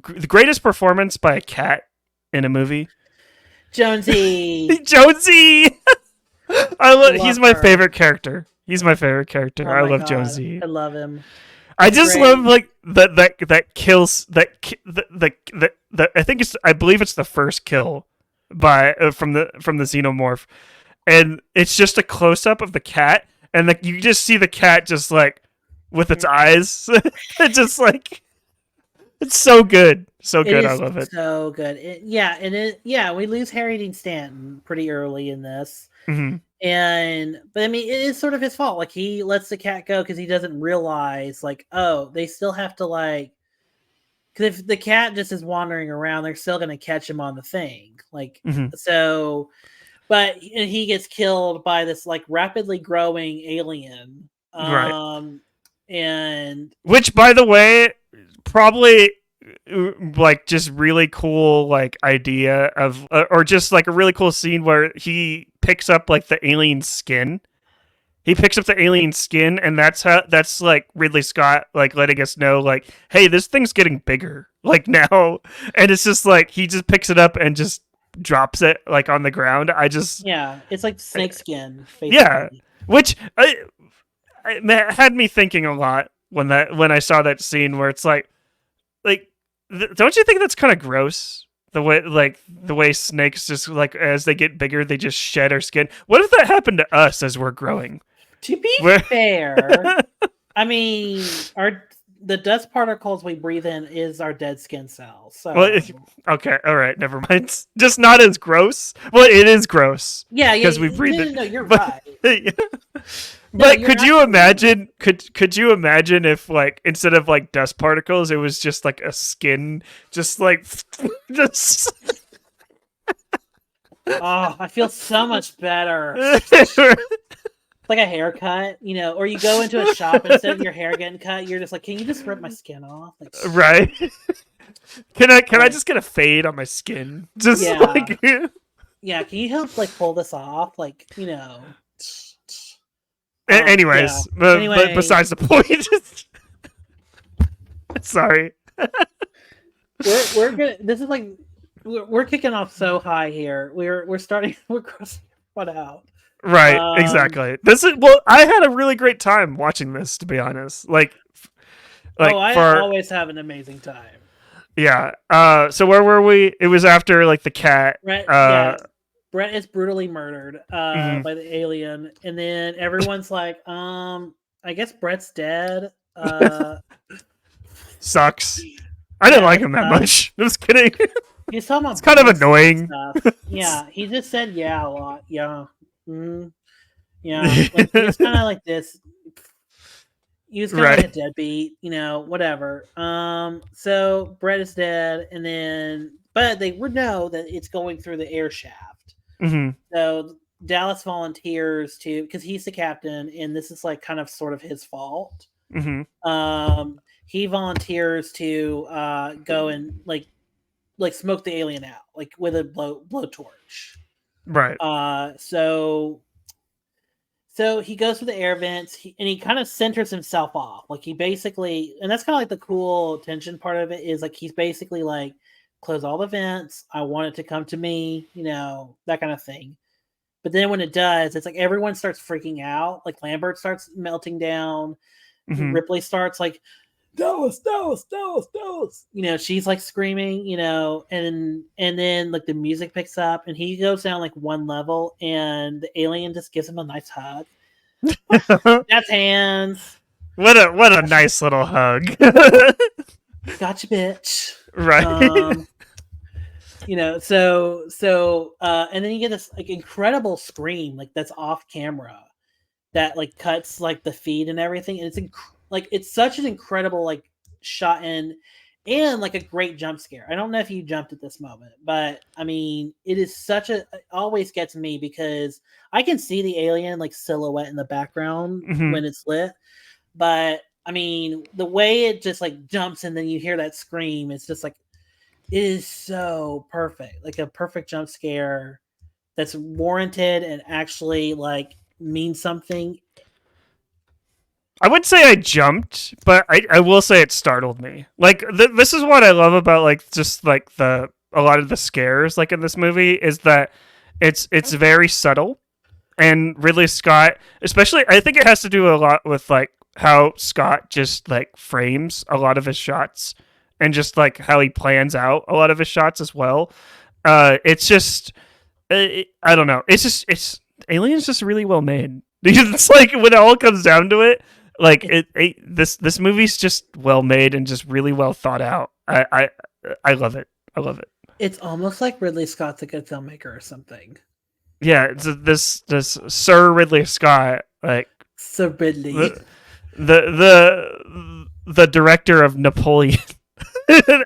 greatest performance by a cat in a movie? Jonesy. Jonesy. He's my favorite character. He's my favorite character. I love Jonesy. I love him. I just love like that kills that I believe it's the first kill from the xenomorph, and it's just a close up of the cat, and like you just see the cat just like with its eyes. It's just like it's so good. So good. I love it. So good. We lose Harry Dean Stanton pretty early in this. Mm-hmm. But I mean, it is sort of his fault. Like he lets the cat go because he doesn't realize, like, oh, they still have to like, because if the cat just is wandering around, they're still going to catch him on the thing. Like, so, but he gets killed by this like rapidly growing alien. Right. And which, by the way, probably like just really cool like idea of or just like a really cool scene where he picks up like the alien skin. He picks up the alien skin, and that's like Ridley Scott like letting us know like, hey, this thing's getting bigger like now, and it's just like he just picks it up and just drops it like on the ground. It's like snake skin. Basically. Yeah, which had me thinking a lot when I saw that scene where it's like don't you think that's kind of gross? The way snakes just like as they get bigger, they just shed our skin. What if that happened to us as we're growing? To be fair, I mean, the dust particles we breathe in is our dead skin cells. So okay, all right, never mind. Just not as gross. Well, it is gross. Yeah, because we breathe it. No, you're right. But could you imagine? Could you imagine if like instead of like dust particles, it was just like a skin, just like just. Oh, I feel so much better. like a haircut, or you go into a shop instead of your hair getting cut, you're just like, can you just rip my skin off? Like, right. Can I just get a fade on my skin? Just like yeah, can you help like pull this off? Like, anyways, but besides the point. Sorry. we're gonna. This is like we're kicking off so high here. We're crossing one out. Right, exactly. I had a really great time watching this, to be honest. I always have an amazing time. Yeah. So where were we? It was after like the cat. Brett is brutally murdered by the alien, and then everyone's like, I guess Brett's dead. Sucks. I didn't like him that much. Just kidding. He's talking about it's kind of annoying. Yeah, he just said yeah a lot. Yeah. Yeah. Like, he's kind of like this. He was kind of like a deadbeat, whatever. So Brett is dead, but they would know that it's going through the air shaft. Mm-hmm. So Dallas volunteers because he's the captain, and this is like kind of sort of his fault. Mm-hmm. He volunteers to go and like smoke the alien out, like with a blowtorch. Right. So he goes through the air vents, and he kind of centers himself off. Like he basically, and that's kind of like the cool tension part of it is like he's basically like, close all the vents. I want it to come to me, that kind of thing. But then when it does, it's like everyone starts freaking out. Like Lambert starts melting down. Mm-hmm. Ripley starts like, Dallas. She's like screaming, and then like the music picks up and he goes down like one level and the alien just gives him a nice hug. That's hands. What a nice little hug. Gotcha, bitch. Right. And then you get this like incredible scream like that's off camera that like cuts like the feed and everything, and it's such an incredible like shot and like a great jump scare. I don't know if you jumped at this moment, but I mean, it is it always gets me because I can see the alien like silhouette in the background when it's lit. But I mean, the way it just like jumps and then you hear that scream, it's just like, it is so perfect. Like a perfect jump scare that's warranted and actually like means something. I would say I jumped, but I will say it startled me. Like this is what I love about like just like a lot of the scares like in this movie is that it's very subtle, and Ridley Scott, especially, I think it has to do a lot with like how Scott just like frames a lot of his shots and just like how he plans out a lot of his shots as well. It's just I don't know. It's Alien's just really well made. It's like when it all comes down to it. Like this movie's just well made and just really well thought out. I love it. I love it. It's almost like Ridley Scott's a good filmmaker or something. Yeah, it's this Sir Ridley Scott, like Sir Ridley, the director of Napoleon,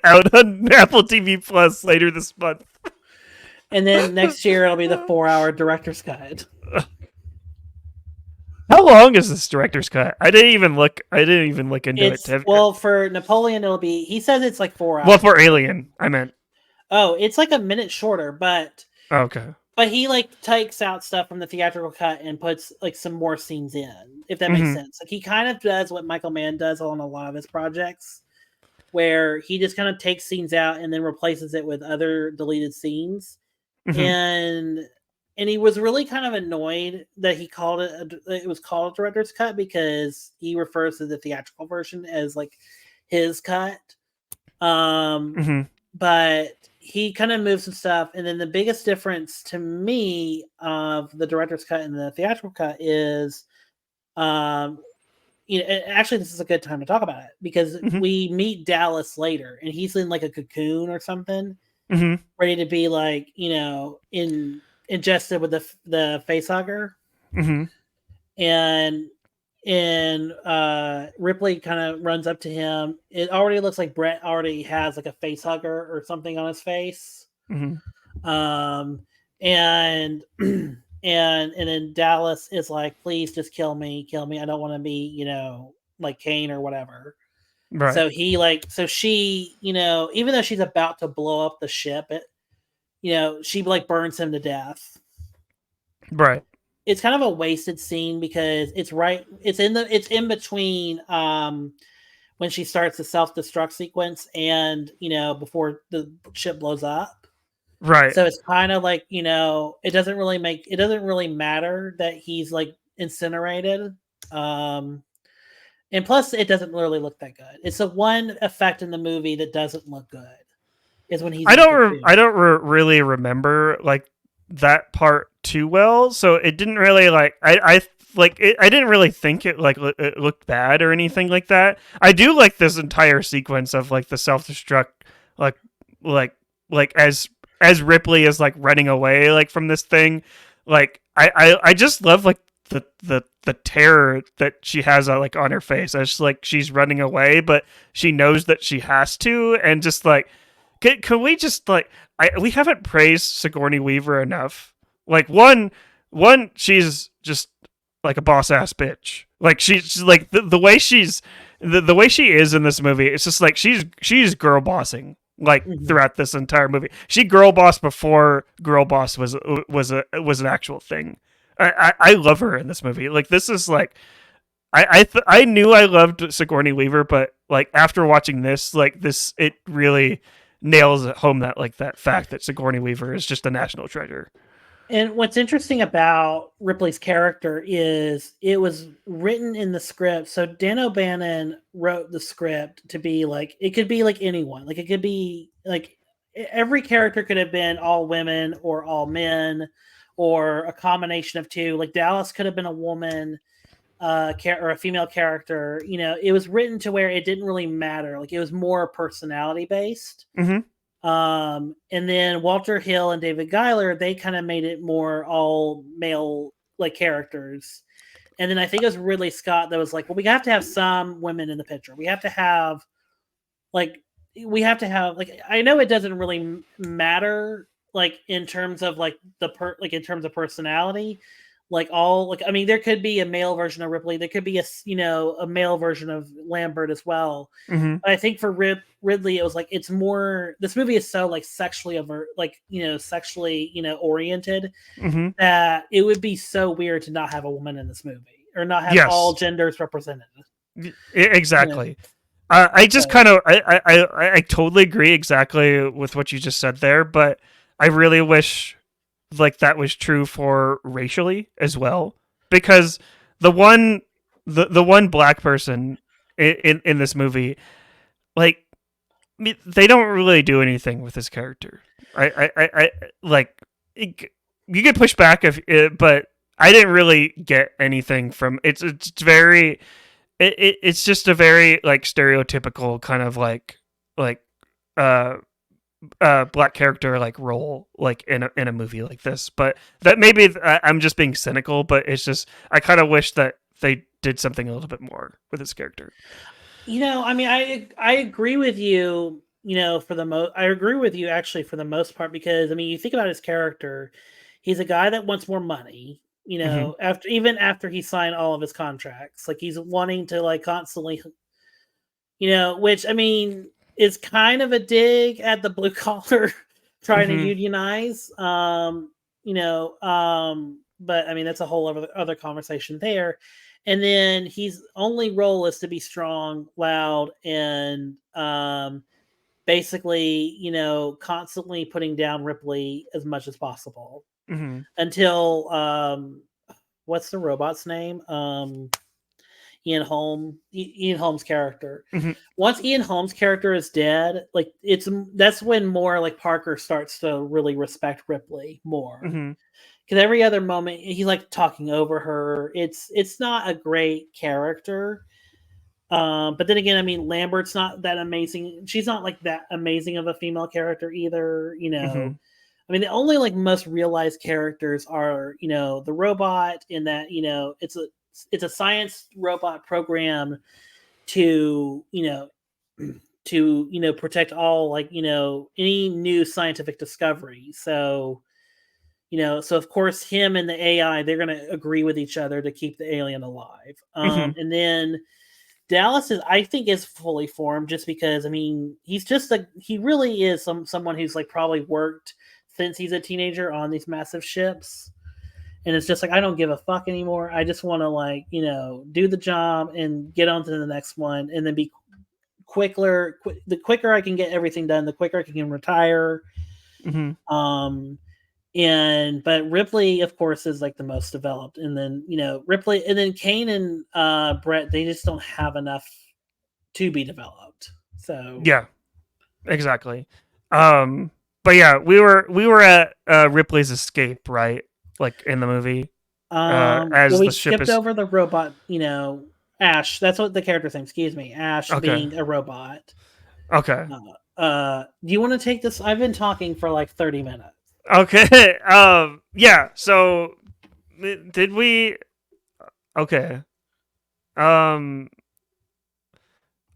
out on Apple TV Plus later this month. And then next year it'll be the 4-hour director's cut. How long is this director's cut? I didn't even look into it. Well, for Napoleon, he says it's like 4 hours. Well, for Alien, I meant. Oh, it's like a minute shorter, but. Okay. But he like takes out stuff from the theatrical cut and puts like some more scenes in, if that makes sense. Like he kind of does what Michael Mann does on a lot of his projects, where he just kind of takes scenes out and then replaces it with other deleted scenes. And he was really kind of annoyed that it was called a director's cut because he refers to the theatrical version as like his cut. But he kind of moved some stuff. And then the biggest difference to me of the director's cut and the theatrical cut is, actually this is a good time to talk about it because we meet Dallas later and he's in like a cocoon or something, ready to be like, ingested with the facehugger, and Ripley kind of runs up to him. It already looks like Brett already has like a facehugger or something on his face, and and then Dallas is like, please just kill me. I don't want to be, like Kane or whatever. Right. So she, even though she's about to blow up the ship, she like burns him to death. Right. It's kind of a wasted scene because it's in between when she starts the self-destruct sequence and before the ship blows up. Right. So it's kind of like, it doesn't really matter that he's like incinerated. And plus it doesn't really look that good. It's the one effect in the movie that doesn't look good is when he's I don't really remember like that part too well, so it didn't really like I didn't really think it like it looked bad or anything like that. I do like this entire sequence of like the self-destruct like as Ripley is like running away like from this thing. Like I just love like the terror that she has like on her face as like she's running away, but she knows that she has to, and just like can we just like we haven't praised Sigourney Weaver enough. Like one she's just like a boss ass bitch. Like she's like the way she's the way she is in this movie. It's just like she's girl bossing like throughout this entire movie. She girl boss before girl boss was an actual thing. I love her in this movie. Like this is like I knew I loved Sigourney Weaver, but like after watching this, like this it really nails it home that like that fact that Sigourney Weaver is just a national treasure. And what's interesting about Ripley's character is it was written in the script. So Dan O'Bannon wrote the script to be like, it could be like anyone. Like it could be like every character could have been all women or all men or a combination of two. Like Dallas could have been a woman or a female character. It was written to where it didn't really matter. Like it was more personality based. Mm-hmm. And then Walter Hill and David Giler, they kind of made it more all male like characters. And then I think it was Ridley Scott that was like, well, we have to have some women in the picture. We have to have like I know it doesn't really matter like in terms of like in terms of personality. There could be a male version of Ripley. There could be a male version of Lambert as well. Mm-hmm. But I think for Ridley, it was like it's more. This movie is so like sexually oriented that it would be so weird to not have a woman in this movie or not have all genders represented. Exactly. I just kind of I totally agree exactly with what you just said there, but I really wish like that was true for racially as well, because the one black person in this movie, like they don't really do anything with his character. I like you could push back but I didn't really get anything from it's very it's just a very like stereotypical kind of like black character like role like in a movie like this. But that maybe I'm just being cynical, but it's just I kind of wish that they did something a little bit more with his character. I agree with you. I agree with you actually for the most part, because you think about his character, he's a guy that wants more money. After he signed all of his contracts, like he's wanting to like constantly, which is kind of a dig at the blue collar trying to unionize. But that's a whole other conversation there. And then his only role is to be strong, loud, and basically, constantly putting down Ripley as much as possible until what's the robot's name? Ian Holmes' character. Once Ian Holmes' character is dead, like that's when more like Parker starts to really respect Ripley more. Because every other moment he's like talking over her. It's not a great character. But then again, Lambert's not that amazing. She's not like that amazing of a female character either. The only like most realized characters are the robot, in that it's a science robot program to protect all any new scientific discovery. So So of course him and the AI, they're going to agree with each other to keep the alien alive. And then Dallas I think is fully formed just because, I mean, he's just he really is someone who's like probably worked since he's a teenager on these massive ships. And it's just like, I don't give a fuck anymore. I just want to do the job and get on to the next one and then be quicker. The quicker I can get everything done, the quicker I can retire. But Ripley, of course, is like the most developed. And then, Ripley, and then Kane and Brett, they just don't have enough to be developed. So yeah, exactly. But yeah, we were at Ripley's escape, right? Like in the movie, as we the ship skipped over the robot. Ash. That's what the character's name. Excuse me, Ash being a robot. Okay. Do you want to take this? I've been talking for like 30 minutes. Okay. Yeah. So, did we? Okay.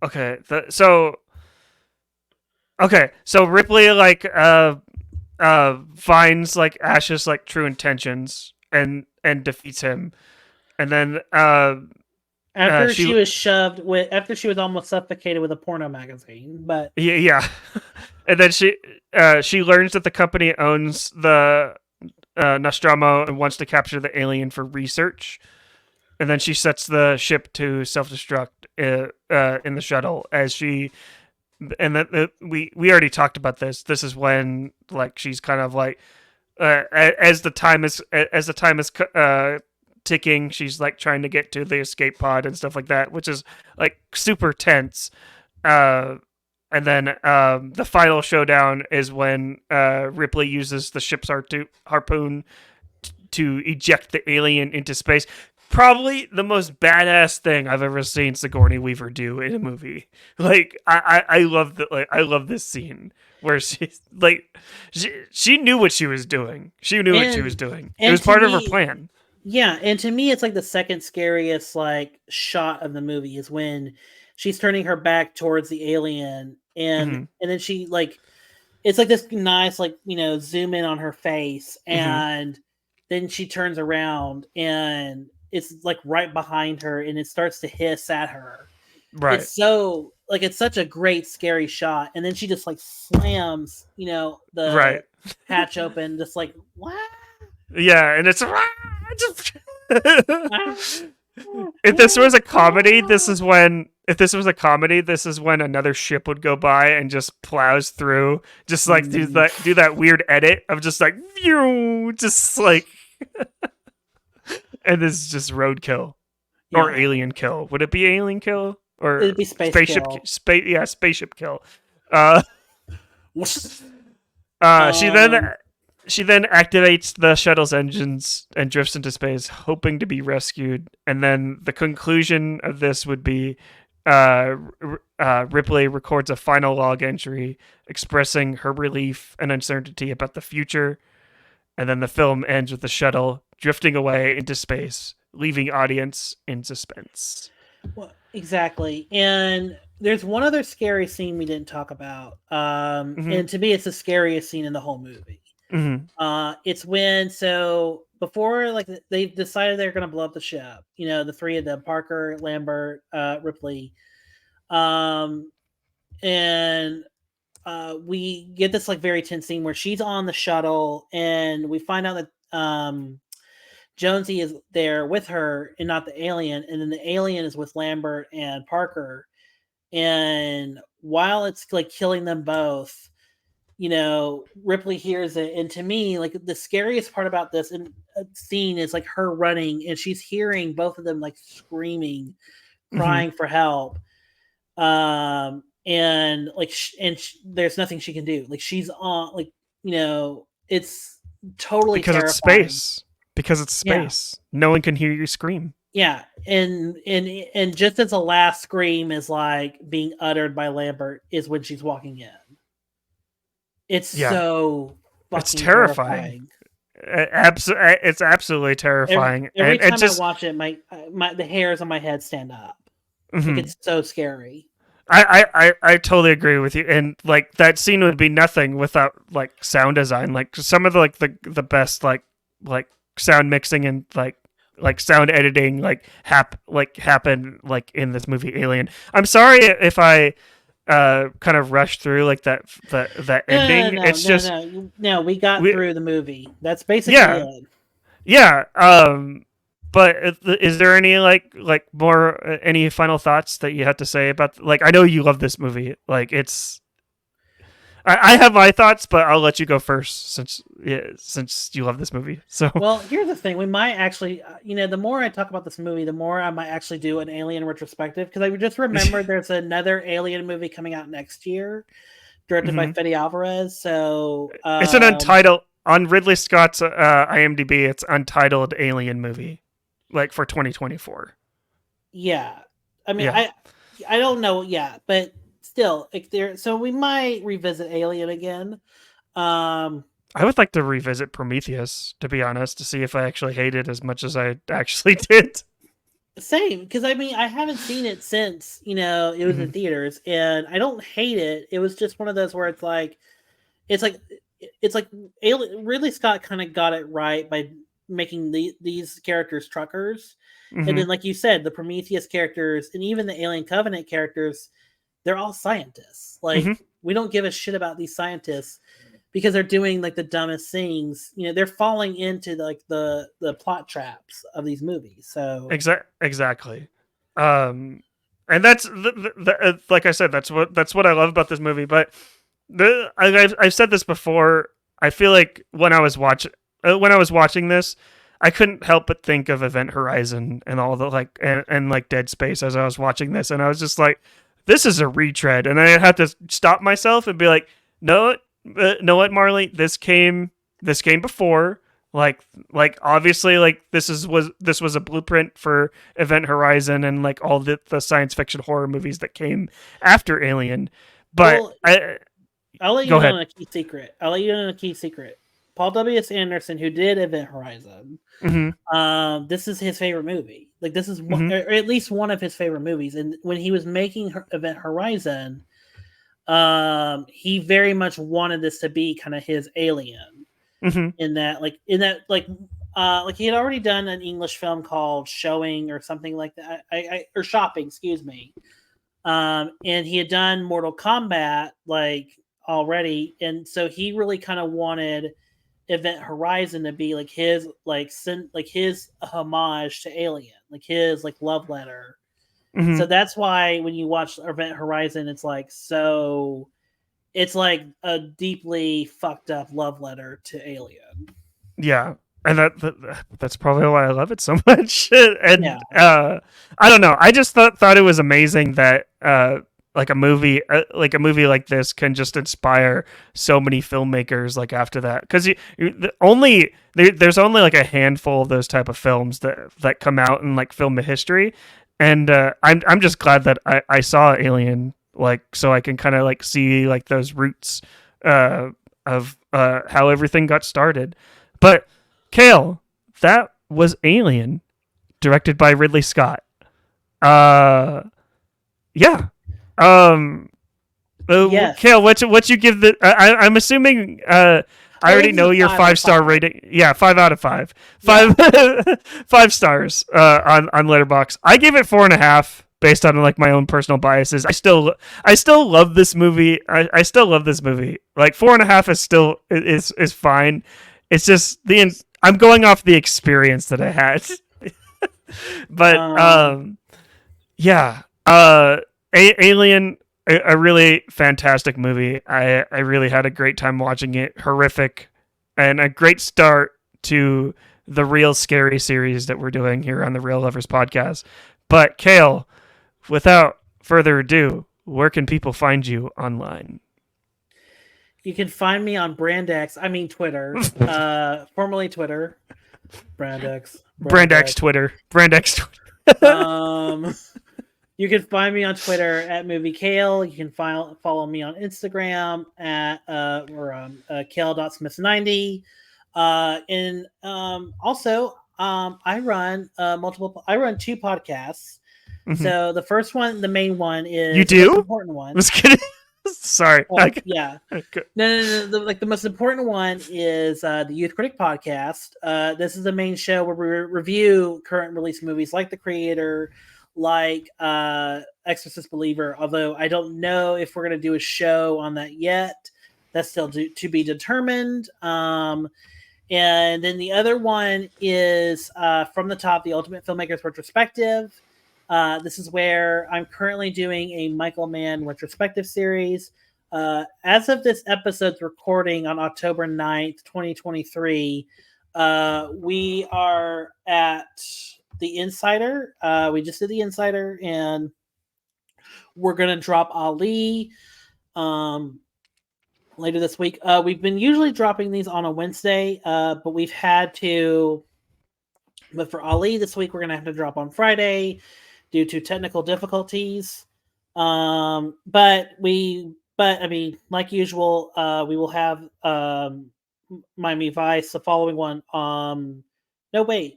Okay. So Ripley finds like Ash's like true intentions and defeats him, and then after she was almost suffocated with a porno magazine, but yeah. And then she learns that the company owns the Nostromo and wants to capture the alien for research, and then she sets the ship to self-destruct in the shuttle as she. And then we already talked about this. This is when like she's kind of like as the time is ticking, she's like trying to get to the escape pod and stuff like that, which is like super tense. And then the final showdown is when Ripley uses the ship's harpoon to eject the alien into space. Probably the most badass thing I've ever seen Sigourney Weaver do in a movie. Like I love that. Like I love this scene where she's like she knew what she was doing. She knew what she was doing. It was part of her plan. Yeah, and to me, it's like the second scariest like shot of the movie is when she's turning her back towards the alien, and then she like it's like this nice like zoom in on her face, and then she turns around and it's like right behind her and it starts to hiss at her. Right. It's so like it's such a great scary shot, and then she just like slams the hatch open, just like what? Yeah, and it's if this was a comedy, this is when another ship would go by and just plows through, just like do that weird edit of just like just like and this is just roadkill or alien kill. Would it be alien kill or it'd be spaceship kill? Kill. Spaceship kill. She then activates the shuttle's engines and drifts into space, hoping to be rescued. And then the conclusion of this would be Ripley records a final log entry expressing her relief and uncertainty about the future. And then the film ends with the shuttle drifting away into space, leaving audience in suspense. Well, exactly. And there's one other scary scene we didn't talk about. And to me, it's the scariest scene in the whole movie. It's when before like they decided they're going to blow up the ship, the three of them, Parker, Lambert, Ripley, and we get this like very tense scene where she's on the shuttle and we find out that Jonesy is there with her and not the alien, and then the alien is with Lambert and Parker, and while it's like killing them both, Ripley hears it. And to me, like the scariest part about this scene is like her running and she's hearing both of them like screaming, crying for help. And like, there's nothing she can do. Like she's on, like, it's totally terrifying. Because it's space. Yeah. No one can hear you scream. Yeah. And just as the last scream is like being uttered by Lambert is when she's walking in. It's so fucking it's terrifying. It's absolutely terrifying. Every time I watch it, the hairs on my head stand up. Like, it's so scary. I totally agree with you, and like that scene would be nothing without like sound design. Like some of the best like like sound mixing and like sound editing happen like in this movie Alien. I'm sorry if I kind of rushed through like that ending. No, we got through the movie. That's basically it. Yeah. But is there any like more any final thoughts that you had to say about like I know you love this movie. Like it's I have my thoughts, but I'll let you go first since you love this movie. So well, here's the thing: we might actually, the more I talk about this movie, the more I might actually do an Alien retrospective because I just remembered there's another Alien movie coming out next year, directed by Fede Alvarez. So it's an untitled on Ridley Scott's IMDb. It's untitled Alien movie, like for 2024. Yeah, I mean, I don't know yet, but. Still, so we might revisit Alien again. I would like to revisit Prometheus, to be honest, to see if I actually hate it as much as I actually did. Same, because I mean, I haven't seen it since it was in theaters, and I don't hate it. It was just one of those where it's like Ridley Scott kind of got it right by making these characters truckers, and then like you said, the Prometheus characters and even the Alien Covenant characters. They're all scientists. Like we don't give a shit about these scientists because they're doing like the dumbest things. They're falling into like the plot traps of these movies. So exactly. And that's like I said, that's what I love about this movie. But I've said this before. I feel like when I was watching this, I couldn't help but think of Event Horizon and all the and like Dead Space as I was watching this, and I was just like. This is a retread, and I had to stop myself and be like, "No, know what, Marley? This came before. Like obviously, like this was a blueprint for Event Horizon and like all the science fiction horror movies that came after Alien." But I'll let you know a key secret. Paul W.S. Anderson, who did Event Horizon, this is his favorite movie. Like this is one, or at least one of his favorite movies. And when he was making Event Horizon, he very much wanted this to be kind of his Alien. In that he had already done an English film called Showing or something like that, or Shopping, excuse me. And he had done Mortal Kombat already, and so he really kind of wanted Event Horizon to be like his his homage to Alien, like his love letter. So that's why when you watch Event Horizon, it's like a deeply fucked up love letter to Alien. Yeah, and that's probably why I love it so much. And I don't know, I just thought it was amazing that like a movie like this can just inspire so many filmmakers like after that, because there's only like a handful of those type of films that come out in like film history, and I'm just glad that I saw Alien, like so I can kind of like see like those roots of how everything got started. But Kale, that was Alien, directed by Ridley Scott. Yeah. Kale, what you give the? I'm assuming. I already know your 5-star rating. Yeah, 5 out of 5. 5 stars on Letterboxd. I gave it 4.5 based on like my own personal biases. I still love this movie. I still love this movie. Like 4.5 is still is fine. It's just I'm going off the experience that I had. But yeah. Alien, a really fantastic movie. I really had a great time watching it. Horrific, and a great start to the Real Scary series that we're doing here on the Real Lovers podcast. But Kale, without further ado, where can people find you online? You can find me on Twitter, formerly Twitter. Brandex Twitter. You can find me on Twitter at Movie Kale. You can follow me on Instagram at kale.smith90. And also I run 2 podcasts. So the first one, the main one, is you do? the most important one. Just kidding. Sorry. Yeah. No. The most important one is the Youth Critic Podcast. This is the main show where we review current release movies like The Creator, like Exorcist Believer. Although I don't know if we're going to do a show on that yet. That's still to be determined. And then the other one is From the Top, the Ultimate Filmmakers Retrospective. This is where I'm currently doing a Michael Mann retrospective series. As of this episode's recording on October 9th, 2023, we are at The Insider. We just did The Insider, and we're going to drop Ali later this week. We've been usually dropping these on a Wednesday, but we've had to... But for Ali this week, we're going to have to drop on Friday due to technical difficulties. But I mean, like usual, we will have Miami Vice, the following one. No, wait.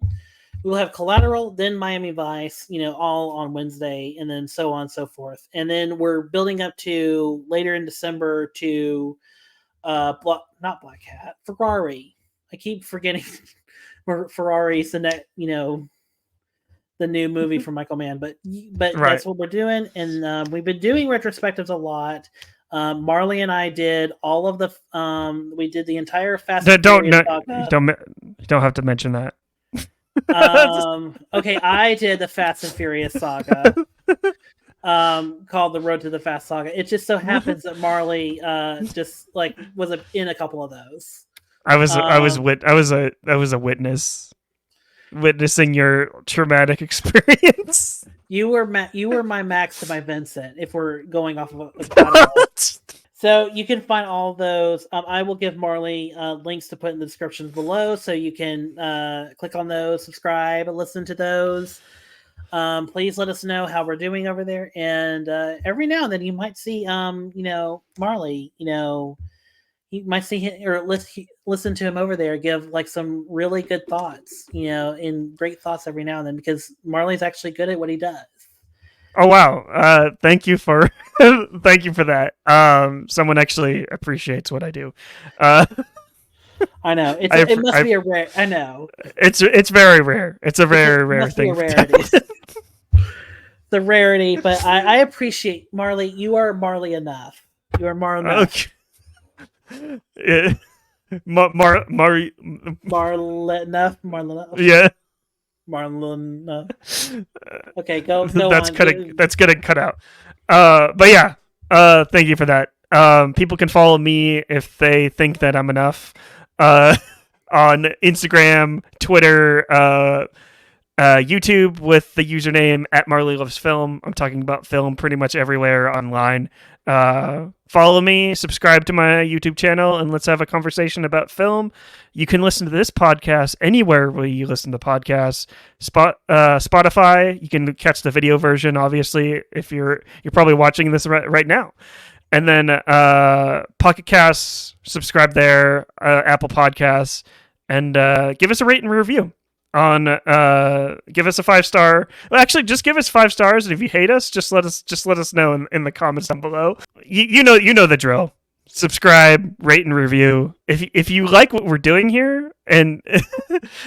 We will have Collateral, then Miami Vice, all on Wednesday, and then so on and so forth. And then we're building up to later in December to not Black Hat, Ferrari. I keep forgetting Ferrari's the next, the new movie from Michael Mann, but right. That's what we're doing, and we've been doing retrospectives a lot. Marley and I did all of the. We did the entire Fast. Don't have to mention that. Okay, I did the Fast and Furious saga, called The Road to the Fast Saga. It just so happens that Marley just was in a couple of those. I was a witness. Witnessing your traumatic experience. You were my Max to my Vincent, if we're going off of a So you can find all those. I will give Marley links to put in the descriptions below, so you can click on those, subscribe, and listen to those. Please let us know how we're doing over there, and every now and then you might see Marley, you might see him or listen to him over there give some really good thoughts, and great thoughts every now and then, because Marley's actually good at what he does. Oh wow! Thank you for that. Someone actually appreciates what I do. I know it must be a rare. I know it's very rare. It's a very rare thing. The rarity, but I appreciate Marley. You are Marley enough. You are Marley enough. Okay. Marlena. Yeah. Marlena. Okay, go that's on. That's getting cut out. But yeah. Thank you for that. People can follow me if they think that I'm enough. On Instagram, Twitter, YouTube with the username @MarleyLovesFilm. I'm talking about film pretty much everywhere online. Follow me, subscribe to my YouTube channel, and let's have a conversation about film. You can listen to this podcast anywhere where you listen to podcasts. Spotify, you can catch the video version, obviously, if you're probably watching this right now. And then Pocket Casts, subscribe there, Apple Podcasts, and give us a rate and review. Give us a 5-star. Well, actually, just give us 5 stars, and if you hate us, just let us know in the comments down below. You know the drill. Subscribe, rate, and review. If you like what we're doing here and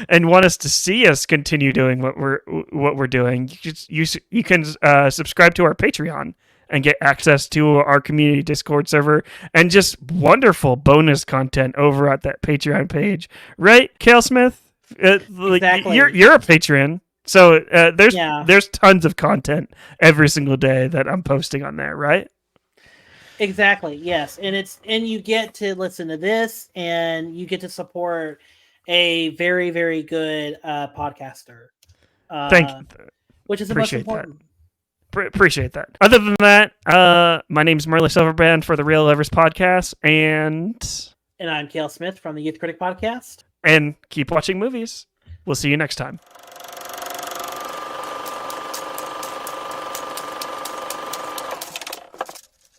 and want us to see us continue doing what we're doing, you can subscribe to our Patreon and get access to our community Discord server and just wonderful bonus content over at that Patreon page, right, Kale Smith? Exactly. You're a patron, so there's tons of content every single day that I'm posting on there, right? Exactly. Yes, and you get to listen to this, and you get to support a very, very good podcaster. Thank you. Which is the most important. Appreciate that. Other than that, my name's Marley Silverbrand for the Real Lovers Podcast, and I'm Kale Smith from the Youth Critic Podcast. And keep watching movies. We'll see you next time.